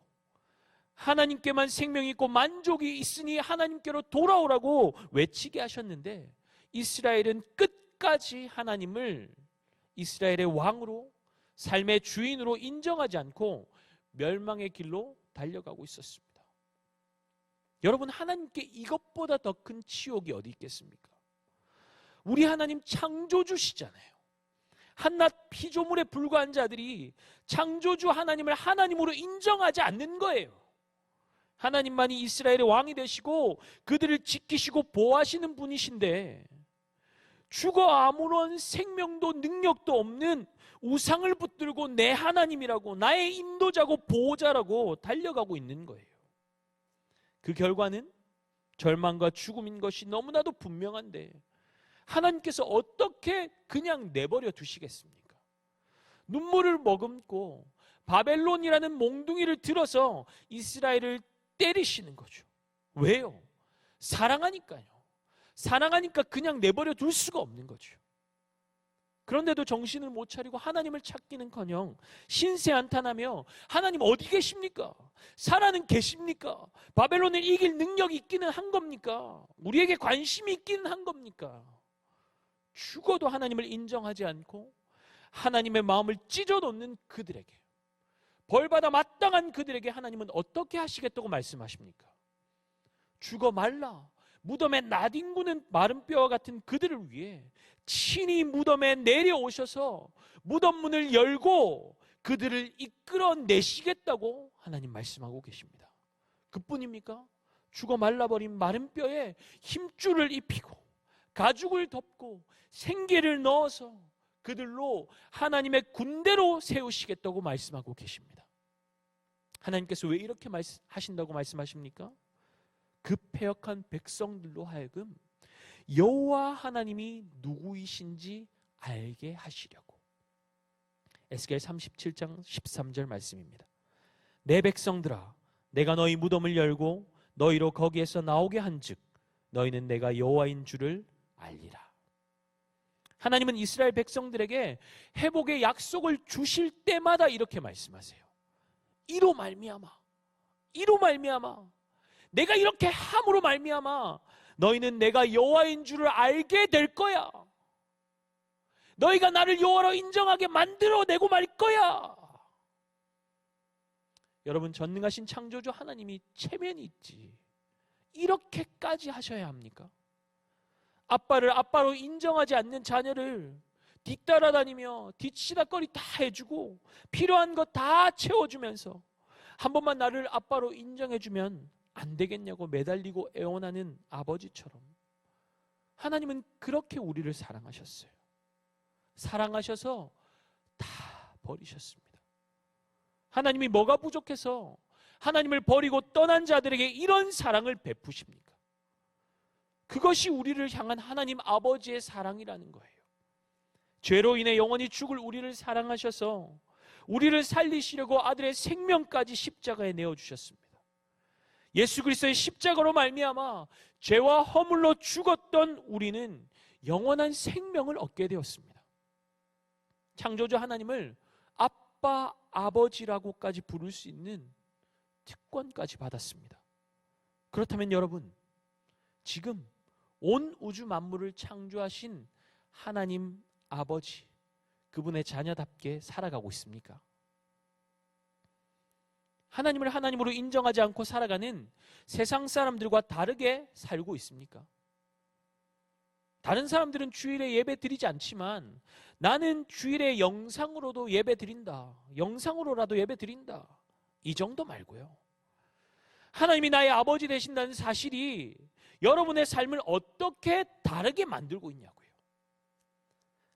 하나님께만 생명이 있고 만족이 있으니 하나님께로 돌아오라고 외치게 하셨는데 이스라엘은 끝까지 하나님을 이스라엘의 왕으로 삶의 주인으로 인정하지 않고 멸망의 길로 달려가고 있었습니다. 여러분, 하나님께 이것보다 더 큰 치욕이 어디 있겠습니까? 우리 하나님 창조주시잖아요. 한낱 피조물에 불과한 자들이 창조주 하나님을 하나님으로 인정하지 않는 거예요. 하나님만이 이스라엘의 왕이 되시고 그들을 지키시고 보호하시는 분이신데 죽어 아무런 생명도 능력도 없는 우상을 붙들고 내 하나님이라고, 나의 인도자고 보호자라고 달려가고 있는 거예요. 그 결과는 절망과 죽음인 것이 너무나도 분명한데 하나님께서 어떻게 그냥 내버려 두시겠습니까? 눈물을 머금고 바벨론이라는 몽둥이를 들어서 이스라엘을 때리시는 거죠. 왜요? 사랑하니까요. 사랑하니까 그냥 내버려 둘 수가 없는 거죠. 그런데도 정신을 못 차리고 하나님을 찾기는커녕 신세 한탄하며 하나님 어디 계십니까? 살아는 계십니까? 바벨론을 이길 능력이 있기는 한 겁니까? 우리에게 관심이 있기는 한 겁니까? 죽어도 하나님을 인정하지 않고 하나님의 마음을 찢어놓는 그들에게, 벌받아 마땅한 그들에게 하나님은 어떻게 하시겠다고 말씀하십니까? 죽어 말라, 무덤에 나뒹구는 마른 뼈와 같은 그들을 위해 친히 무덤에 내려오셔서 무덤 문을 열고 그들을 이끌어내시겠다고 하나님 말씀하고 계십니다. 그뿐입니까? 죽어 말라버린 마른 뼈에 힘줄을 입히고 가죽을 덮고 생기를 넣어서 그들로 하나님의 군대로 세우시겠다고 말씀하고 계십니다. 하나님께서 왜 이렇게 하신다고 말씀하십니까? 그 패역한 백성들로 하여금 여호와 하나님이 누구이신지 알게 하시려고. 에스겔 37장 13절 말씀입니다. 내 백성들아, 내가 너희 무덤을 열고 너희로 거기에서 나오게 한즉 너희는 내가 여호와인 줄을 알리라. 하나님은 이스라엘 백성들에게 회복의 약속을 주실 때마다 이렇게 말씀하세요. 이로 말미암아 내가 이렇게 함으로 말미암아 너희는 내가 여호와인 줄을 알게 될 거야. 너희가 나를 여호와로 인정하게 만들어내고 말 거야. 여러분, 전능하신 창조주 하나님이 체면이 있지 이렇게까지 하셔야 합니까? 아빠를 아빠로 인정하지 않는 자녀를 뒤따라다니며 뒤치다거리 다 해주고 필요한 거 다 채워주면서 한 번만 나를 아빠로 인정해주면 안 되겠냐고 매달리고 애원하는 아버지처럼 하나님은 그렇게 우리를 사랑하셨어요. 사랑하셔서 다 버리셨습니다. 하나님이 뭐가 부족해서 하나님을 버리고 떠난 자들에게 이런 사랑을 베푸십니까? 그것이 우리를 향한 하나님 아버지의 사랑이라는 거예요. 죄로 인해 영원히 죽을 우리를 사랑하셔서 우리를 살리시려고 아들의 생명까지 십자가에 내어주셨습니다. 예수 그리스도의 십자가로 말미암아 죄와 허물로 죽었던 우리는 영원한 생명을 얻게 되었습니다. 창조주 하나님을 아빠, 아버지라고까지 부를 수 있는 특권까지 받았습니다. 그렇다면 여러분, 지금 온 우주 만물을 창조하신 하나님 아버지, 그분의 자녀답게 살아가고 있습니까? 하나님을 하나님으로 인정하지 않고 살아가는 세상 사람들과 다르게 살고 있습니까? 다른 사람들은 주일에 예배 드리지 않지만 나는 주일에 영상으로도 예배 드린다. 영상으로라도 예배 드린다. 이 정도 말고요. 하나님이 나의 아버지 되신다는 사실이 여러분의 삶을 어떻게 다르게 만들고 있냐고요.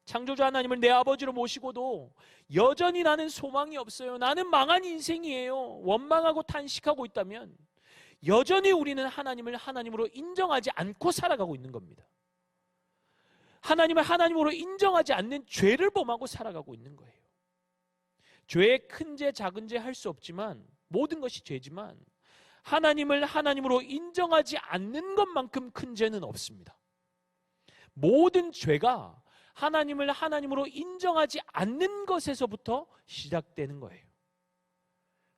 창조주 하나님을 내 아버지로 모시고도 여전히 나는 소망이 없어요. 나는 망한 인생이에요. 원망하고 탄식하고 있다면 여전히 우리는 하나님을 하나님으로 인정하지 않고 살아가고 있는 겁니다. 하나님을 하나님으로 인정하지 않는 죄를 범하고 살아가고 있는 거예요. 죄의 큰 죄, 작은 죄 할 수 없지만 모든 것이 죄지만 하나님을 하나님으로 인정하지 않는 것만큼 큰 죄는 없습니다. 모든 죄가 하나님을 하나님으로 인정하지 않는 것에서부터 시작되는 거예요.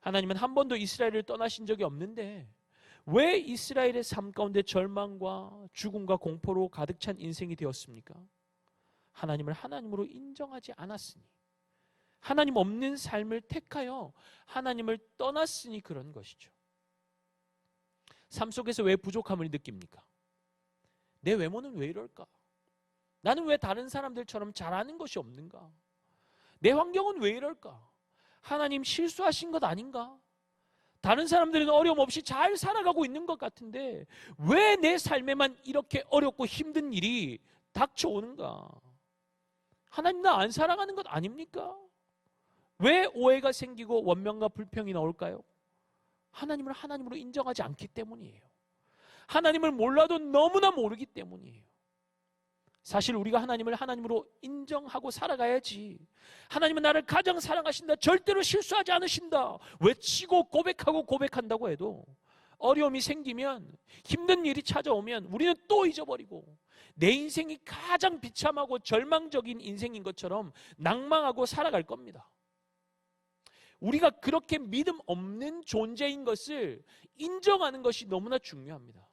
하나님은 한 번도 이스라엘을 떠나신 적이 없는데 왜 이스라엘의 삶 가운데 절망과 죽음과 공포로 가득 찬 인생이 되었습니까? 하나님을 하나님으로 인정하지 않았으니, 하나님 없는 삶을 택하여 하나님을 떠났으니 그런 것이죠. 삶 속에서 왜 부족함을 느낍니까? 내 외모는 왜 이럴까? 나는 왜 다른 사람들처럼 잘하는 것이 없는가? 내 환경은 왜 이럴까? 하나님 실수하신 것 아닌가? 다른 사람들은 어려움 없이 잘 살아가고 있는 것 같은데 왜 내 삶에만 이렇게 어렵고 힘든 일이 닥쳐오는가? 하나님 나 안 사랑하는 것 아닙니까? 왜 오해가 생기고 원망과 불평이 나올까요? 하나님을 하나님으로 인정하지 않기 때문이에요. 하나님을 몰라도 너무나 모르기 때문이에요. 사실 우리가 하나님을 하나님으로 인정하고 살아가야지. 하나님은 나를 가장 사랑하신다, 절대로 실수하지 않으신다 외치고 고백하고 고백한다고 해도 어려움이 생기면, 힘든 일이 찾아오면 우리는 또 잊어버리고 내 인생이 가장 비참하고 절망적인 인생인 것처럼 낭망하고 살아갈 겁니다. 우리가 그렇게 믿음 없는 존재인 것을 인정하는 것이 너무나 중요합니다.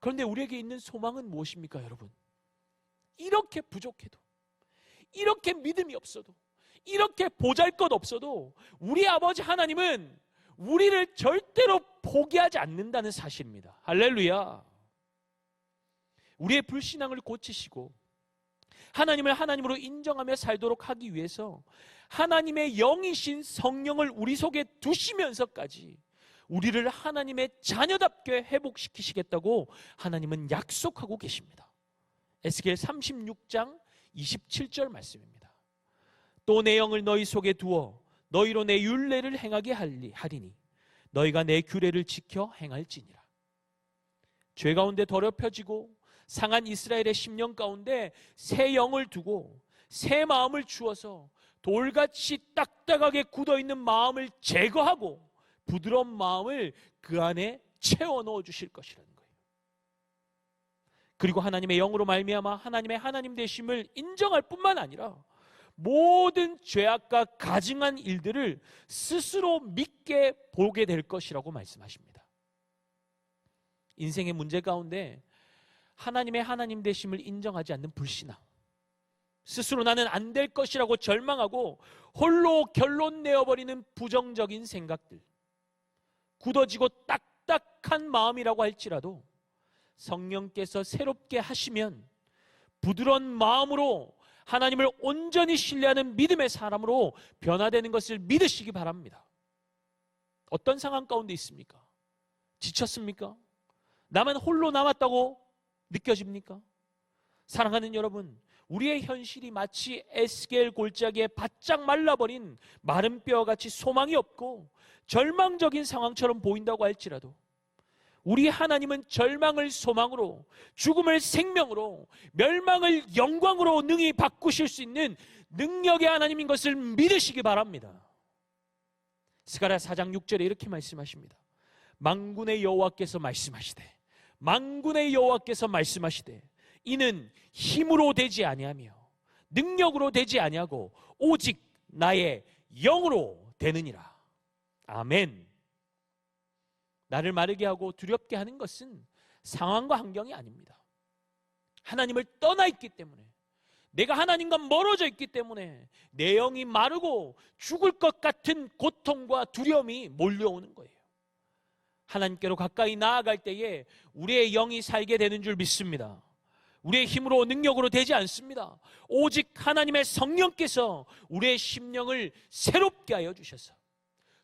그런데 우리에게 있는 소망은 무엇입니까, 여러분? 이렇게 부족해도, 이렇게 믿음이 없어도, 이렇게 보잘것없어도 우리 아버지 하나님은 우리를 절대로 포기하지 않는다는 사실입니다. 할렐루야. 우리의 불신앙을 고치시고 하나님을 하나님으로 인정하며 살도록 하기 위해서 하나님의 영이신 성령을 우리 속에 두시면서까지 우리를 하나님의 자녀답게 회복시키시겠다고 하나님은 약속하고 계십니다. 에스겔 36장 27절 말씀입니다. 또 내 영을 너희 속에 두어 너희로 내 율례를 행하게 하리니 너희가 내 규례를 지켜 행할지니라. 죄 가운데 더럽혀지고 상한 이스라엘의 심령 가운데 새 영을 두고 새 마음을 주어서 돌같이 딱딱하게 굳어있는 마음을 제거하고 부드러운 마음을 그 안에 채워 넣어 주실 것이라는 거예요. 그리고 하나님의 영으로 말미암아 하나님의 하나님 되심을 인정할 뿐만 아니라 모든 죄악과 가증한 일들을 스스로 믿게 보게 될 것이라고 말씀하십니다. 인생의 문제 가운데 하나님의 하나님 되심을 인정하지 않는 불신앙, 스스로 나는 안 될 것이라고 절망하고 홀로 결론 내어버리는 부정적인 생각들, 굳어지고 딱딱한 마음이라고 할지라도 성령께서 새롭게 하시면 부드러운 마음으로 하나님을 온전히 신뢰하는 믿음의 사람으로 변화되는 것을 믿으시기 바랍니다. 어떤 상황 가운데 있습니까? 지쳤습니까? 나만 홀로 남았다고 느껴집니까? 사랑하는 여러분, 우리의 현실이 마치 에스겔 골짜기에 바짝 말라버린 마른 뼈같이 소망이 없고 절망적인 상황처럼 보인다고 할지라도 우리 하나님은 절망을 소망으로, 죽음을 생명으로, 멸망을 영광으로 능히 바꾸실 수 있는 능력의 하나님인 것을 믿으시기 바랍니다. 스가랴 4장 6절에 이렇게 말씀하십니다. 만군의 여호와께서 말씀하시되, 만군의 여호와께서 말씀하시되, 이는 힘으로 되지 아니하며 능력으로 되지 아니하고 오직 나의 영으로 되느니라. 아멘. 나를 마르게 하고 두렵게 하는 것은 상황과 환경이 아닙니다. 하나님을 떠나 있기 때문에, 내가 하나님과 멀어져 있기 때문에 내 영이 마르고 죽을 것 같은 고통과 두려움이 몰려오는 거예요. 하나님께로 가까이 나아갈 때에 우리의 영이 살게 되는 줄 믿습니다. 우리의 힘으로 능력으로 되지 않습니다. 오직 하나님의 성령께서 우리의 심령을 새롭게 하여 주셔서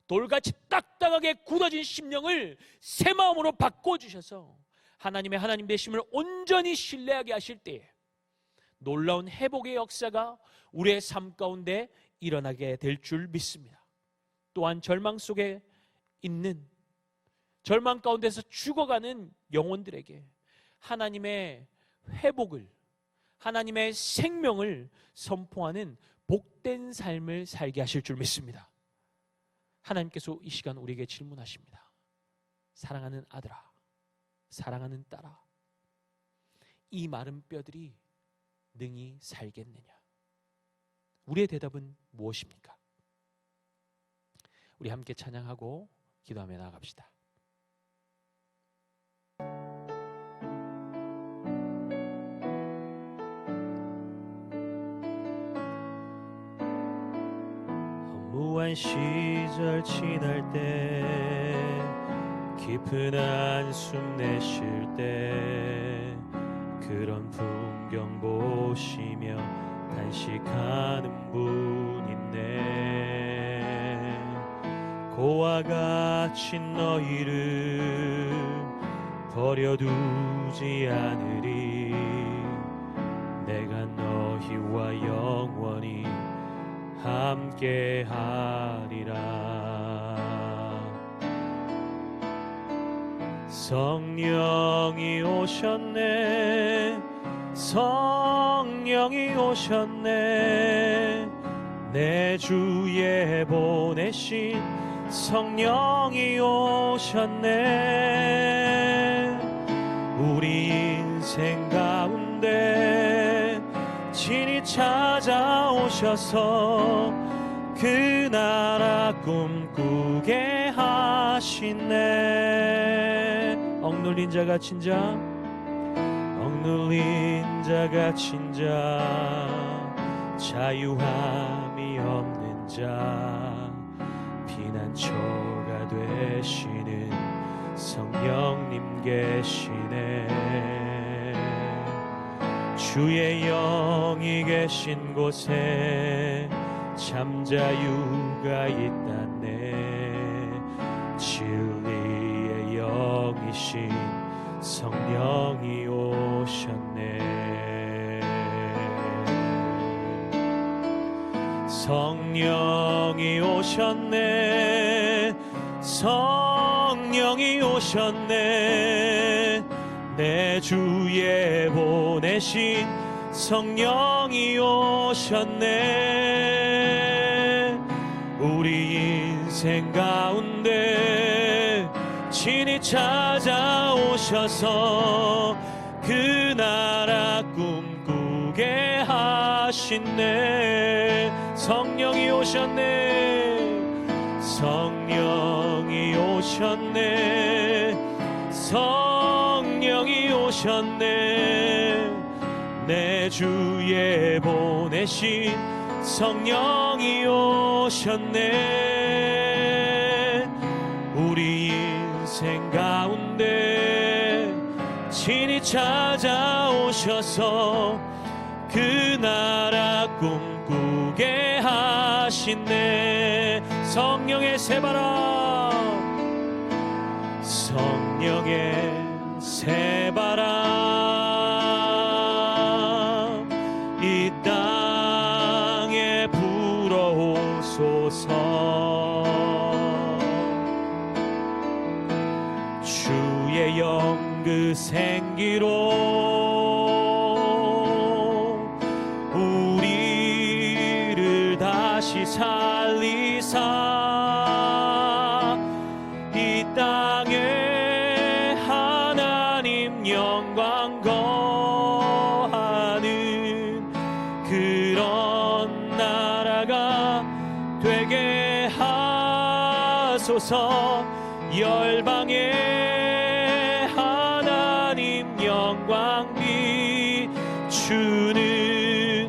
돌같이 딱딱하게 굳어진 심령을 새 마음으로 바꿔주셔서 하나님 되심을 온전히 신뢰하게 하실 때에 놀라운 회복의 역사가 우리의 삶 가운데 일어나게 될 줄 믿습니다. 또한 절망 속에 있는, 절망 가운데서 죽어가는 영혼들에게 하나님의 회복을, 하나님의 생명을 선포하는 복된 삶을 살게 하실 줄 믿습니다. 하나님께서 이 시간 우리에게 질문하십니다. 사랑하는 아들아, 사랑하는 딸아, 이 마른 뼈들이 능히 살겠느냐? 우리의 대답은 무엇입니까? 우리 함께 찬양하고 기도하며 나아갑시다. 허무한 시절 지날 때, 깊은 한숨 내쉴 때, 그런 풍경 보시며 단식하는 분 있네. 고와 같이 너희를 버려두지 않으리. 내가 너희와 영원히 함께 하리라. 성령이 오셨네, 성령이 오셨네. 내 주에 보내신 성령이 오셨네. 우리 인생 가운데 친히 찾아오셔서 그 나라 꿈꾸게 하시네. 억눌린 자 갇힌 자, 억눌린 자 갇힌 자, 자유함이 없는 자, 피난처가 되시는 성령님 계시네. 주의 영이 계신 곳에 참 자유가 있다네. 진리의 영이신 성령이 오셨네. 성령이 오셨네, 성령이 오셨네. 내 주에 보내신 성령이 오셨네. 우리 인생 가운데 친히 찾아오셔서 그 나라 꿈꾸게 하시네. 성령이 오셨네, 성령이 오셨네, 성령이 오셨네. 내 주에 보내신 성령이 오셨네. 우리 인생 가운데 친히 찾아오셔서 그 나라 꿈꾸게 하시네. 성령의 새바람, 성령의 새바람 이 땅에 불어오소서. 주의 영 그 생기로 우리를 다시 살리사 이 땅에 하나님 영광 거하는 그런 나라가 되게 하소서. 열방에 하나님 영광 비추는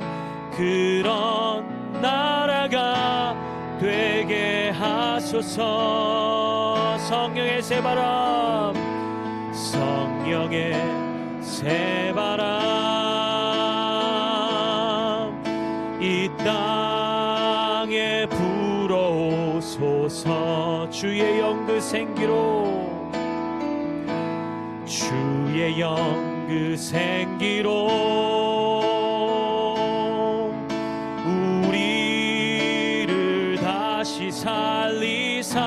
그런 나라가 되게 하소서. 성령의 새바람, 성령의 새바람 이 땅에 불어오소서. 주의 영 그 생기로, 주의 영 그 생기로 우리를 다시 살리사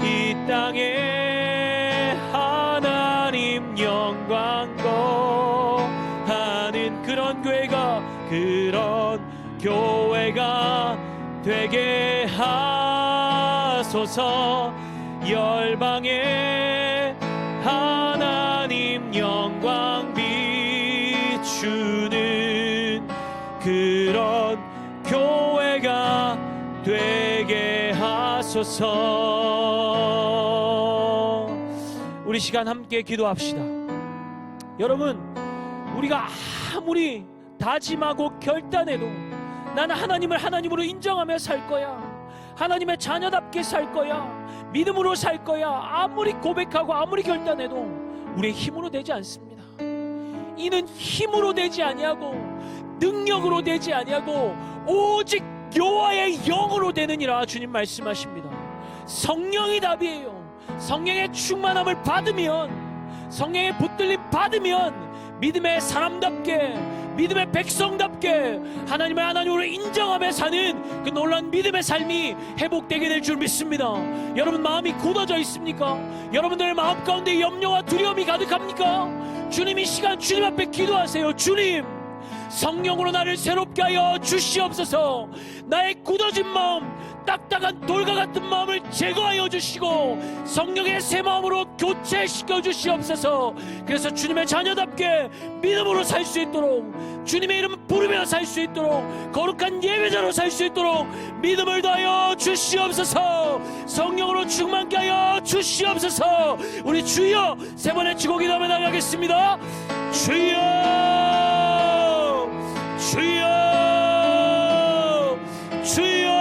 이 땅에 하나님 영광 거하는 그런 교회가 되게 하소서. 열방에 하나님 영광 비추는 그런 교회가 되게 하소서. 우리 시간 함께 기도합시다. 여러분, 우리가 아무리 다짐하고 결단해도 나는 하나님을 하나님으로 인정하며 살 거야, 하나님의 자녀답게 살 거야, 믿음으로 살 거야, 아무리 고백하고 아무리 결단해도 우리의 힘으로 되지 않습니다. 이는 힘으로 되지 아니하고 능력으로 되지 아니하고 오직 여호와의 영으로 되느니라 주님 말씀하십니다. 성령이 답이에요. 성령의 충만함을 받으면, 성령의 붙들림 받으면 믿음의 사람답게, 믿음의 백성답게 하나님을 하나님으로 인정하며 사는 그 놀라운 믿음의 삶이 회복되게 될 줄 믿습니다. 여러분 마음이 굳어져 있습니까? 여러분들의 마음 가운데 염려와 두려움이 가득합니까? 주님 이 시간 주님 앞에 기도하세요. 주님, 성령으로 나를 새롭게 하여 주시옵소서. 나의 굳어진 마음, 딱딱한 돌과 같은 마음을 제거하여 주시고 성령의 새 마음으로 교체시켜 주시옵소서. 그래서 주님의 자녀답게 믿음으로 살 수 있도록, 주님의 이름 부르며 살 수 있도록, 거룩한 예배자로 살 수 있도록 믿음을 더하여 주시옵소서. 성령으로 충만케 하여 주시옵소서. 우리 주여 세 번의 치고 기도하며 나가겠습니다. 주여, 주여, 주여.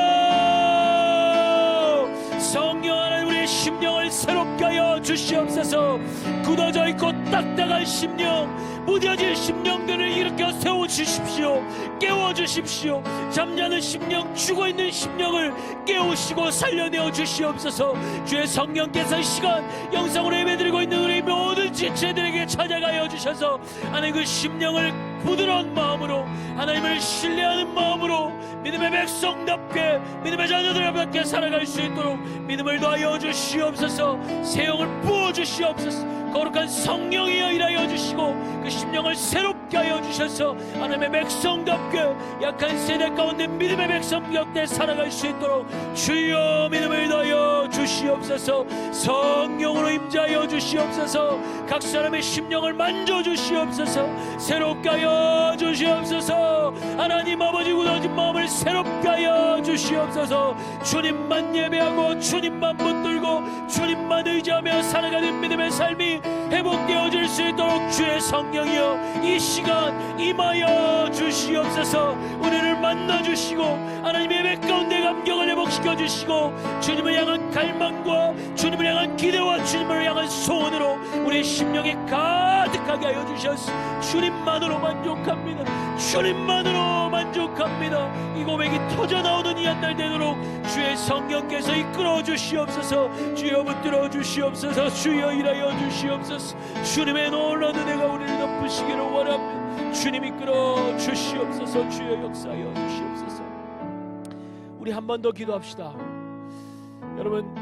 성령 하나님, 우리의 심령을 새롭게 하여 주시옵소서. 굳어져 있고 딱딱한 심령, 무뎌질 심령들을 일으켜 세워주십시오. 깨워주십시오. 잠자는 심령, 죽어있는 심령을 깨우시고 살려내어 주시옵소서. 주의 성령께서 이 시간 영상으로 예배드리고 있는 우리 모든 지체들에게 찾아가여 주셔서 하나님 그 심령을 부드러운 마음으로, 하나님을 신뢰하는 마음으로 믿음의 백성답게, 믿음의 자녀들답게 살아갈 수 있도록 믿음을 더하여 주시옵소서. 새 영을 부어주시옵소서. 거룩한 성령이여 일하여 주시고 그 심령을 새롭게 하여 주셔서 하나님의 백성답게 약한 세대 가운데 믿음의 백성 곁에 살아갈 수 있도록 주여 믿음을 더하여 주시옵소서. 성령으로 임재하여 주시옵소서. 각 사람의 심령을 만져 주시옵소서. 새롭게 하여 주시옵소서. 하나님 아버지 굳어진 마음을 새롭게 하여 주시옵소서. 주님만 예배하고 주님만 붙들고 주님만 의지하며 살아가는 믿음의 삶이 회복되어질 수 있도록 주의 성령이여 이 시간 임하여 주시옵소서. 우리를 만나주시고 하나님의 예배 가운데 감격을 회복시켜 주시고 주님을 향한 갈망과 주님을 향한 기대와 주님을 향한 소원으로 우리의 심령에 가득하게 하여 주셔서 주님만으로 만족합니다. 주님만으로 만족합니다. 이 고백이 터져나오는 이 한 날 되도록 주의 성령께서 이끌어 주시옵소서. 주여 붙들어 주시옵소서. 주여 일하여 주시옵소서. 주님의 놀라운 은혜가 우리를 덮으시기를 원합니다. 주님 이끌어 주시옵소서. 주여 역사하여 주시옵소서. 우리 한 번 더 기도합시다. 여러분,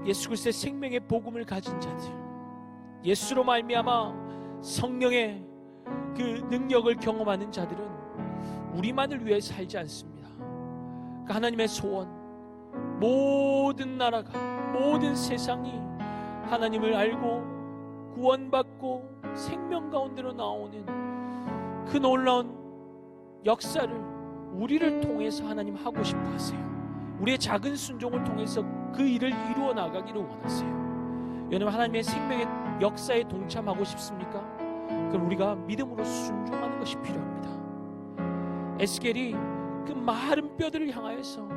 예수 그리스도의 생명의 복음을 가진 자들, 예수로 말미암아 성령의 그 능력을 경험하는 자들은 우리만을 위해 살지 않습니다. 그 하나님의 소원, 모든 나라가, 모든 세상이 하나님을 알고 구원받고 생명 가운데로 나오는 그 놀라운 역사를 우리를 통해서 하나님 하고 싶어 하세요. 우리의 작은 순종을 통해서 그 일을 이루어 나가기를 원하세요. 여러분, 하나님의 생명의 역사에 동참하고 싶습니까? 그럼 우리가 믿음으로 순종하는 것이 필요합니다. 에스겔이 그 마른 뼈들을 향하여서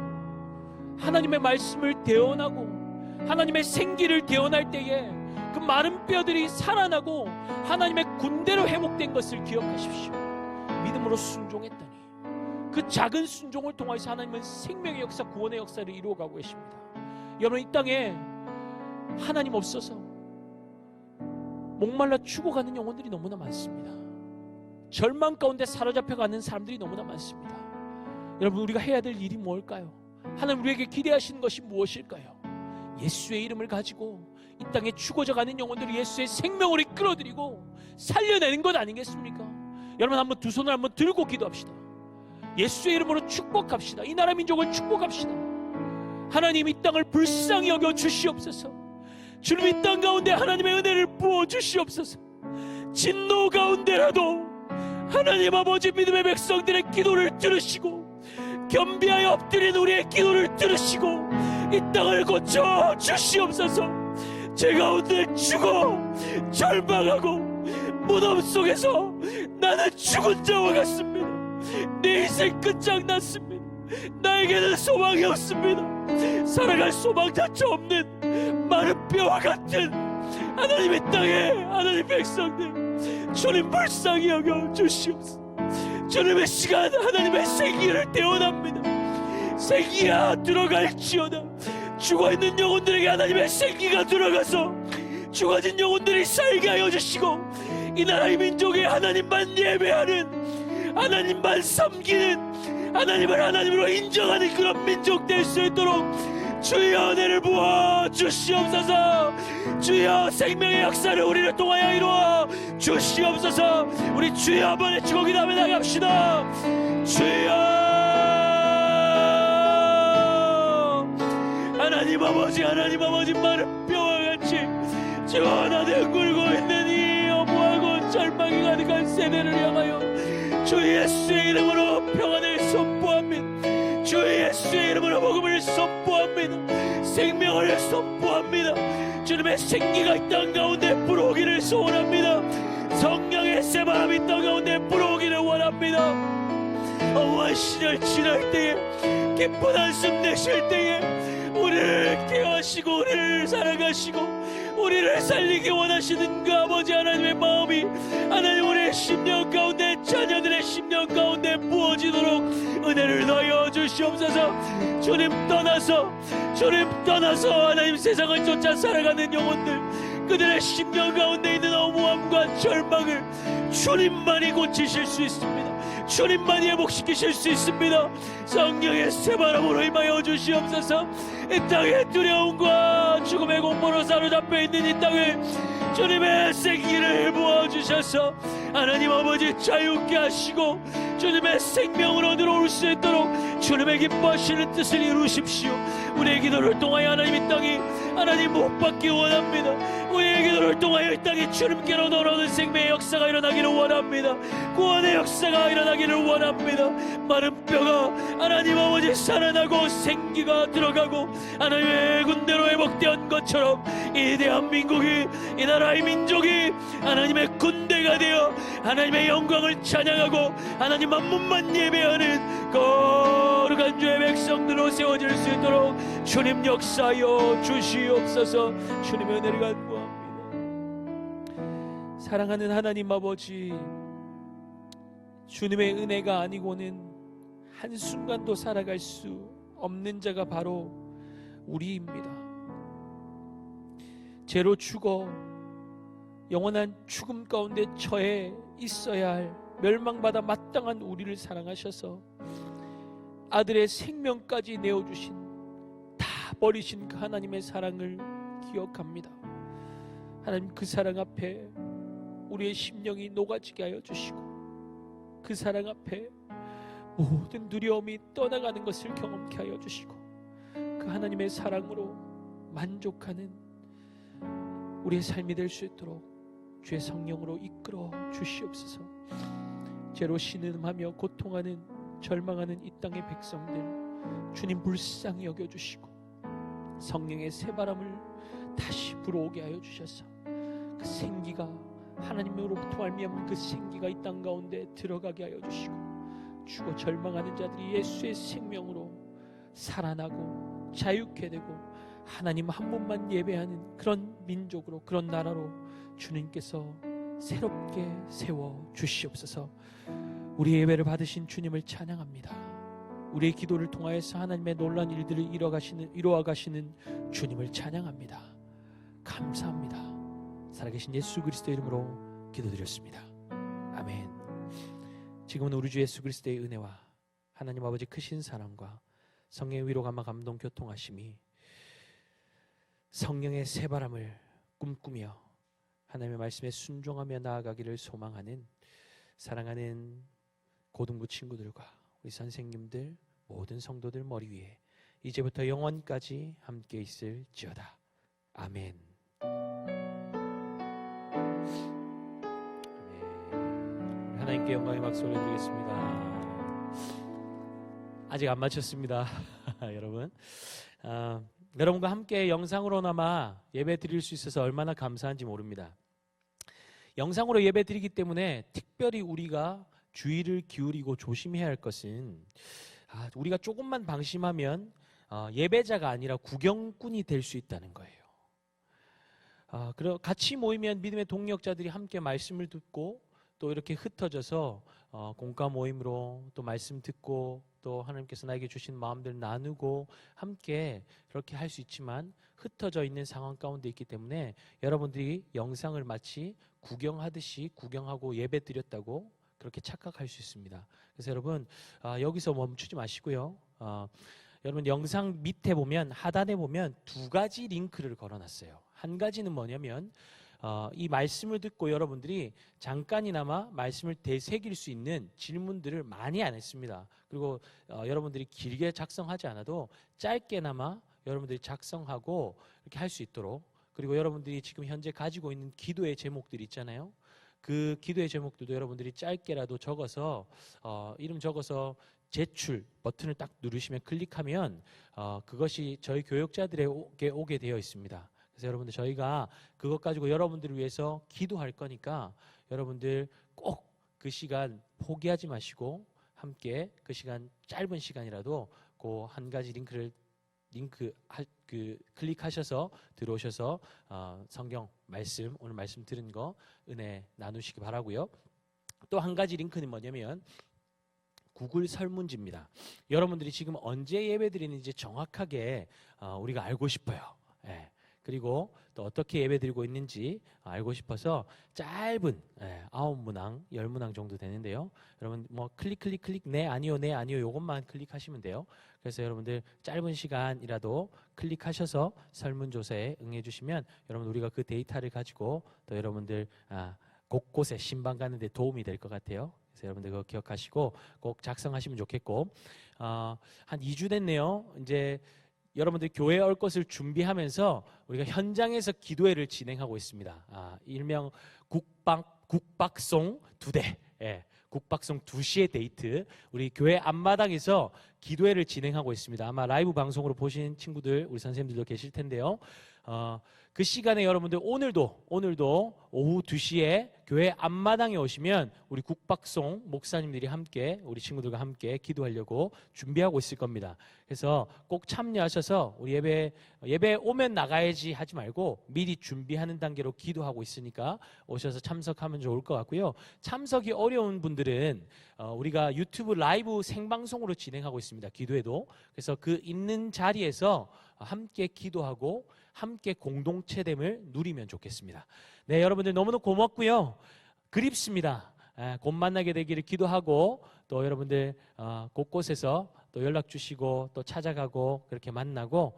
하나님의 말씀을 대언하고 하나님의 생기를 대언할 때에 그 마른 뼈들이 살아나고 하나님의 군대로 회복된 것을 기억하십시오. 믿음으로 순종했더니 그 작은 순종을 통해서 하나님은 생명의 역사, 구원의 역사를 이루어가고 계십니다. 여러분, 이 땅에 하나님 없어서 목말라 죽어가는 영혼들이 너무나 많습니다. 절망 가운데 사로잡혀가는 사람들이 너무나 많습니다. 여러분, 우리가 해야 될 일이 뭘까요? 하나님 우리에게 기대하시는 것이 무엇일까요? 예수의 이름을 가지고 이 땅에 죽어져가는 영혼들을 예수의 생명으로 이끌어들이고 살려내는 것 아니겠습니까? 여러분, 한번 두 손을 한번 들고 기도합시다. 예수의 이름으로 축복합시다. 이 나라 민족을 축복합시다. 하나님, 이 땅을 불쌍히 여겨 주시옵소서. 주님, 이 땅 가운데 하나님의 은혜를 부어 주시옵소서. 진노 가운데라도 하나님 아버지 믿음의 백성들의 기도를 들으시고 겸비하여 엎드린 우리의 기도를 들으시고 이 땅을 고쳐 주시옵소서. 제 가운데 죽어 절망하고 무덤 속에서 나는 죽은 자와 같습니다. 내 인생 끝장났습니다. 나에게는 소망이 없습니다. 살아갈 소망조차 없는 마른 뼈와 같은 하나님의 땅에 하나님 백성들, 주님 불쌍히 여겨 주시옵소서. 주님의 시간 하나님의 생기를 대원합니다. 생기야 들어갈지어다. 죽어있는 영혼들에게 하나님의 생기가 들어가서 죽어진 영혼들이 살게 하여 주시고 이 나라의 민족이 하나님만 예배하는, 하나님만 섬기는, 하나님을 하나님으로 인정하는 그런 민족 될 수 있도록 주여 은혜를 부어 주시옵소서. 주여 생명의 역사를 우리를 통하여 이루어 주시옵소서. 우리 주여 한번 외치고 기도하며 나갑시다. 주여, 하나님 아버지 마른 뼈와 같이 주여 나를 굴고 있는 이 어부하고 절망이 가득한 세대를 향하여 주 예수의 이름으로 평안을 선포합니다. 주 예수의 이름으로 복음을 선포합니다. 생명을 선포합니다. 주님의 생기가 이 땅 가운데 불어오기를 소원합니다. 성령의 새바람이 이 땅 가운데 불어오기를 원합니다. 어두운 시절 지날 때에, 기쁜 한숨 내쉴 때에 우리를 깨우시고 우리를 살아가시고 우리를 살리기 원하시는 그 아버지 하나님의 마음이 하나님 우리의 심령 가운데, 자녀들의 심령 가운데 부어지도록 은혜를 더하여 주시옵소서. 주님 떠나서 하나님 세상을 쫓아 살아가는 영혼들, 그들의 심령 가운데 있는 허무함과 절망을 주님만이 고치실 수 있습니다. 주님만이 회복시키실 수 있습니다. 성령의 새바람으로 임하여 주시옵소서. 이 땅의 두려움과 죽음의 공포로 사로잡혀 있는 이 땅을 주님의 생기를 부어주셔서 하나님 아버지 자유케 하시고 주님의 생명으로 들어올 수 있도록 주님의 기뻐하시는 뜻을 이루십시오. 우리의 기도를 통하여 하나님 이 땅이 하나님 못 받기 원합니다. 우리의 기도를 통하여 이 땅에 주님께로 돌아오는 생명의 역사가 일어나기를 원합니다. 구원의 역사가 일어나기를 원합니다. 마른 뼈가 하나님 아버지 살아나고 생기가 들어가고 하나님의 군대로 회복된 것처럼 이 대한민국이, 이 나라의 민족이 하나님의 군대가 되어 하나님의 영광을 찬양하고 하나님 만문만 예배하는 거룩한 주의 백성들로 세워질 수 있도록 주님 역사하여 주시옵소서. 주님의 은혜를 간구합니다. 사랑하는 하나님 아버지, 주님의 은혜가 아니고는 한순간도 살아갈 수 없는 자가 바로 우리입니다. 죄로 죽어 영원한 죽음 가운데 처해 있어야 할 멸망받아 마땅한 우리를 사랑하셔서 아들의 생명까지 내어주신, 다 버리신 그 하나님의 사랑을 기억합니다. 하나님, 그 사랑 앞에 우리의 심령이 녹아지게 하여 주시고 그 사랑 앞에 모든 두려움이 떠나가는 것을 경험케 하여 주시고 그 하나님의 사랑으로 만족하는 우리의 삶이 될 수 있도록 주의 성령으로 이끌어 주시옵소서. 죄로 신음하며 고통하는 절망하는 이 땅의 백성들 주님 불쌍히 여겨주시고 성령의 새바람을 다시 불어오게 하여 주셔서 그 생기가, 하나님으로부터 말미암은 그 생기가 이 땅 가운데 들어가게 하여 주시고 죽어 절망하는 자들이 예수의 생명으로 살아나고 자유케 되고 하나님 한 분만 예배하는 그런 민족으로, 그런 나라로 주님께서 새롭게 세워 주시옵소서. 우리의 예배를 받으신 주님을 찬양합니다. 우리의 기도를 통하여서 하나님의 놀라운 일들을 이루어 가시는 주님을 찬양합니다. 감사합니다. 살아계신 예수 그리스도의 이름으로 기도드렸습니다. 아멘. 지금은 우리 주 예수 그리스도의 은혜와 하나님 아버지 크신 사랑과 성령의 위로 감화 감동 교통하심이 성령의 새바람을 꿈꾸며 하나님의 말씀에 순종하며 나아가기를 소망하는 사랑하는 고등부 친구들과 우리 선생님들, 모든 성도들 머리 위에 이제부터 영원까지 함께 있을지어다. 아멘. 하나님께 영광의 박수 올려드리겠습니다. 아직 안 마쳤습니다. 여러분, 여러분과 함께 영상으로나마 예배 드릴 수 있어서 얼마나 감사한지 모릅니다. 영상으로 예배 드리기 때문에 특별히 우리가 주의를 기울이고 조심해야 할 것은 우리가 조금만 방심하면 예배자가 아니라 구경꾼이 될 수 있다는 거예요. 같이 모이면 믿음의 동력자들이 함께 말씀을 듣고 또 이렇게 흩어져서 공과 모임으로 또 말씀 듣고 또 하나님께서 나에게 주신 마음들 나누고 함께 그렇게 할 수 있지만 흩어져 있는 상황 가운데 있기 때문에 여러분들이 영상을 마치 구경하듯이 구경하고 예배 드렸다고 그렇게 착각할 수 있습니다. 그래서 여러분 여기서 멈추지 마시고요. 여러분 영상 밑에 보면 하단에 보면 두 가지 링크를 걸어놨어요. 한 가지는 뭐냐면 이 말씀을 듣고 여러분들이 잠깐이나마 말씀을 되새길 수 있는 질문들을 많이 안 했습니다. 그리고 여러분들이 길게 작성하지 않아도 짧게나마 여러분들이 작성하고 이렇게 할 수 있도록, 그리고 여러분들이 지금 현재 가지고 있는 기도의 제목들이 있잖아요. 그 기도의 제목들도 여러분들이 짧게라도 적어서 이름 적어서 제출 버튼을 딱 누르시면 클릭하면 그것이 저희 교역자들에게 오게 되어 있습니다. 그래서 여러분들 저희가 그것 가지고 여러분들을 위해서 기도할 거니까 여러분들 꼭 그 시간 포기하지 마시고 함께 그 시간, 짧은 시간이라도 그 한 가지 클릭하셔서 들어오셔서 성경 말씀, 오늘 말씀 들은 거 은혜 나누시기 바라고요. 또 한 가지 링크는 뭐냐면 구글 설문지입니다. 여러분들이 지금 언제 예배 드리는지 정확하게 우리가 알고 싶어요. 예. 그리고 또 어떻게 예배 드리고 있는지 알고 싶어서 짧은 9문항, 10문항 정도 되는데요. 여러분 뭐 클릭 네 아니요 요것만 클릭하시면 돼요. 그래서 여러분들 짧은 시간이라도 클릭하셔서 설문조사에 응해 주시면 여러분 우리가 그 데이터를 가지고 또 여러분들 곳곳에 신방 가는 데 도움이 될 것 같아요. 그래서 여러분들 그거 기억하시고 꼭 작성하시면 좋겠고, 한 2주 됐네요. 이제 여러분들 교회에 올 것을 준비하면서 우리가 현장에서 기도회를 진행하고 있습니다. 일명 국박송 2대, 국박송 2시의 데이트, 우리 교회 앞마당에서 기도회를 진행하고 있습니다. 아마 라이브 방송으로 보신 친구들, 우리 선생님들도 계실 텐데요. 그 시간에 여러분들 오늘도 오후 2시에 교회 앞마당에 오시면 우리 국박송 목사님들이 함께, 우리 친구들과 함께 기도하려고 준비하고 있을 겁니다. 그래서 꼭 참여하셔서 우리 예배 오면 나가야지 하지 말고 미리 준비하는 단계로 기도하고 있으니까 오셔서 참석하면 좋을 것 같고요. 참석이 어려운 분들은 우리가 유튜브 라이브 생방송으로 진행하고 있습니다. 기도회도. 그래서 그 있는 자리에서 함께 기도하고 함께 공동체됨을 누리면 좋겠습니다. 네, 여러분들 너무너무 고맙고요. 그립습니다. 곧 만나게 되기를 기도하고, 또 여러분들 곳곳에서 또 연락 주시고 또 찾아가고 그렇게 만나고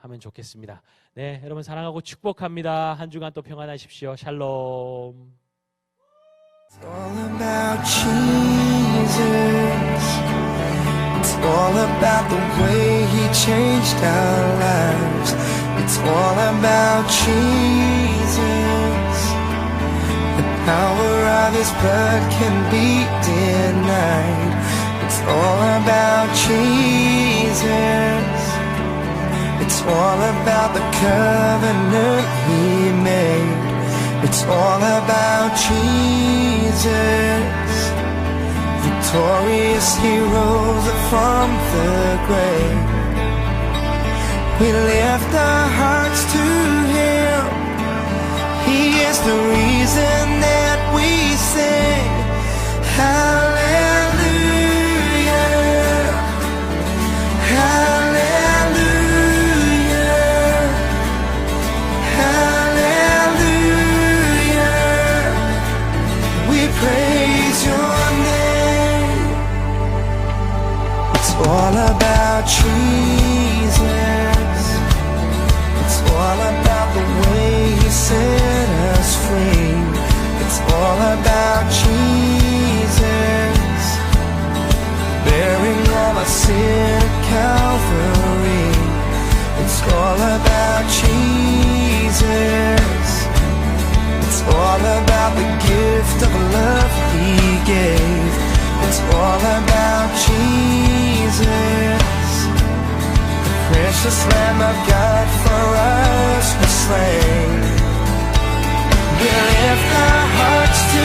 하면 좋겠습니다. 네, 여러분 사랑하고 축복합니다. 한 주간 또 평안하십시오. 샬롬. It's all about Jesus. It's all about the way He changed our lives. It's all about Jesus. The power of His blood can be denied. It's all about Jesus. It's all about the covenant He made. It's all about Jesus. Victorious He rose from the grave. We lift our hearts to Him. He is the reason that we sing Hallelujah, Hallelujah, Hallelujah. We praise Your name. It's all about Jesus. It's all about the way He set us free. It's all about Jesus, bearing all our sin at Calvary. It's all about Jesus. It's all about the gift of love He gave. It's all about Jesus. Precious Lamb of God for us was slain. We lift our hearts to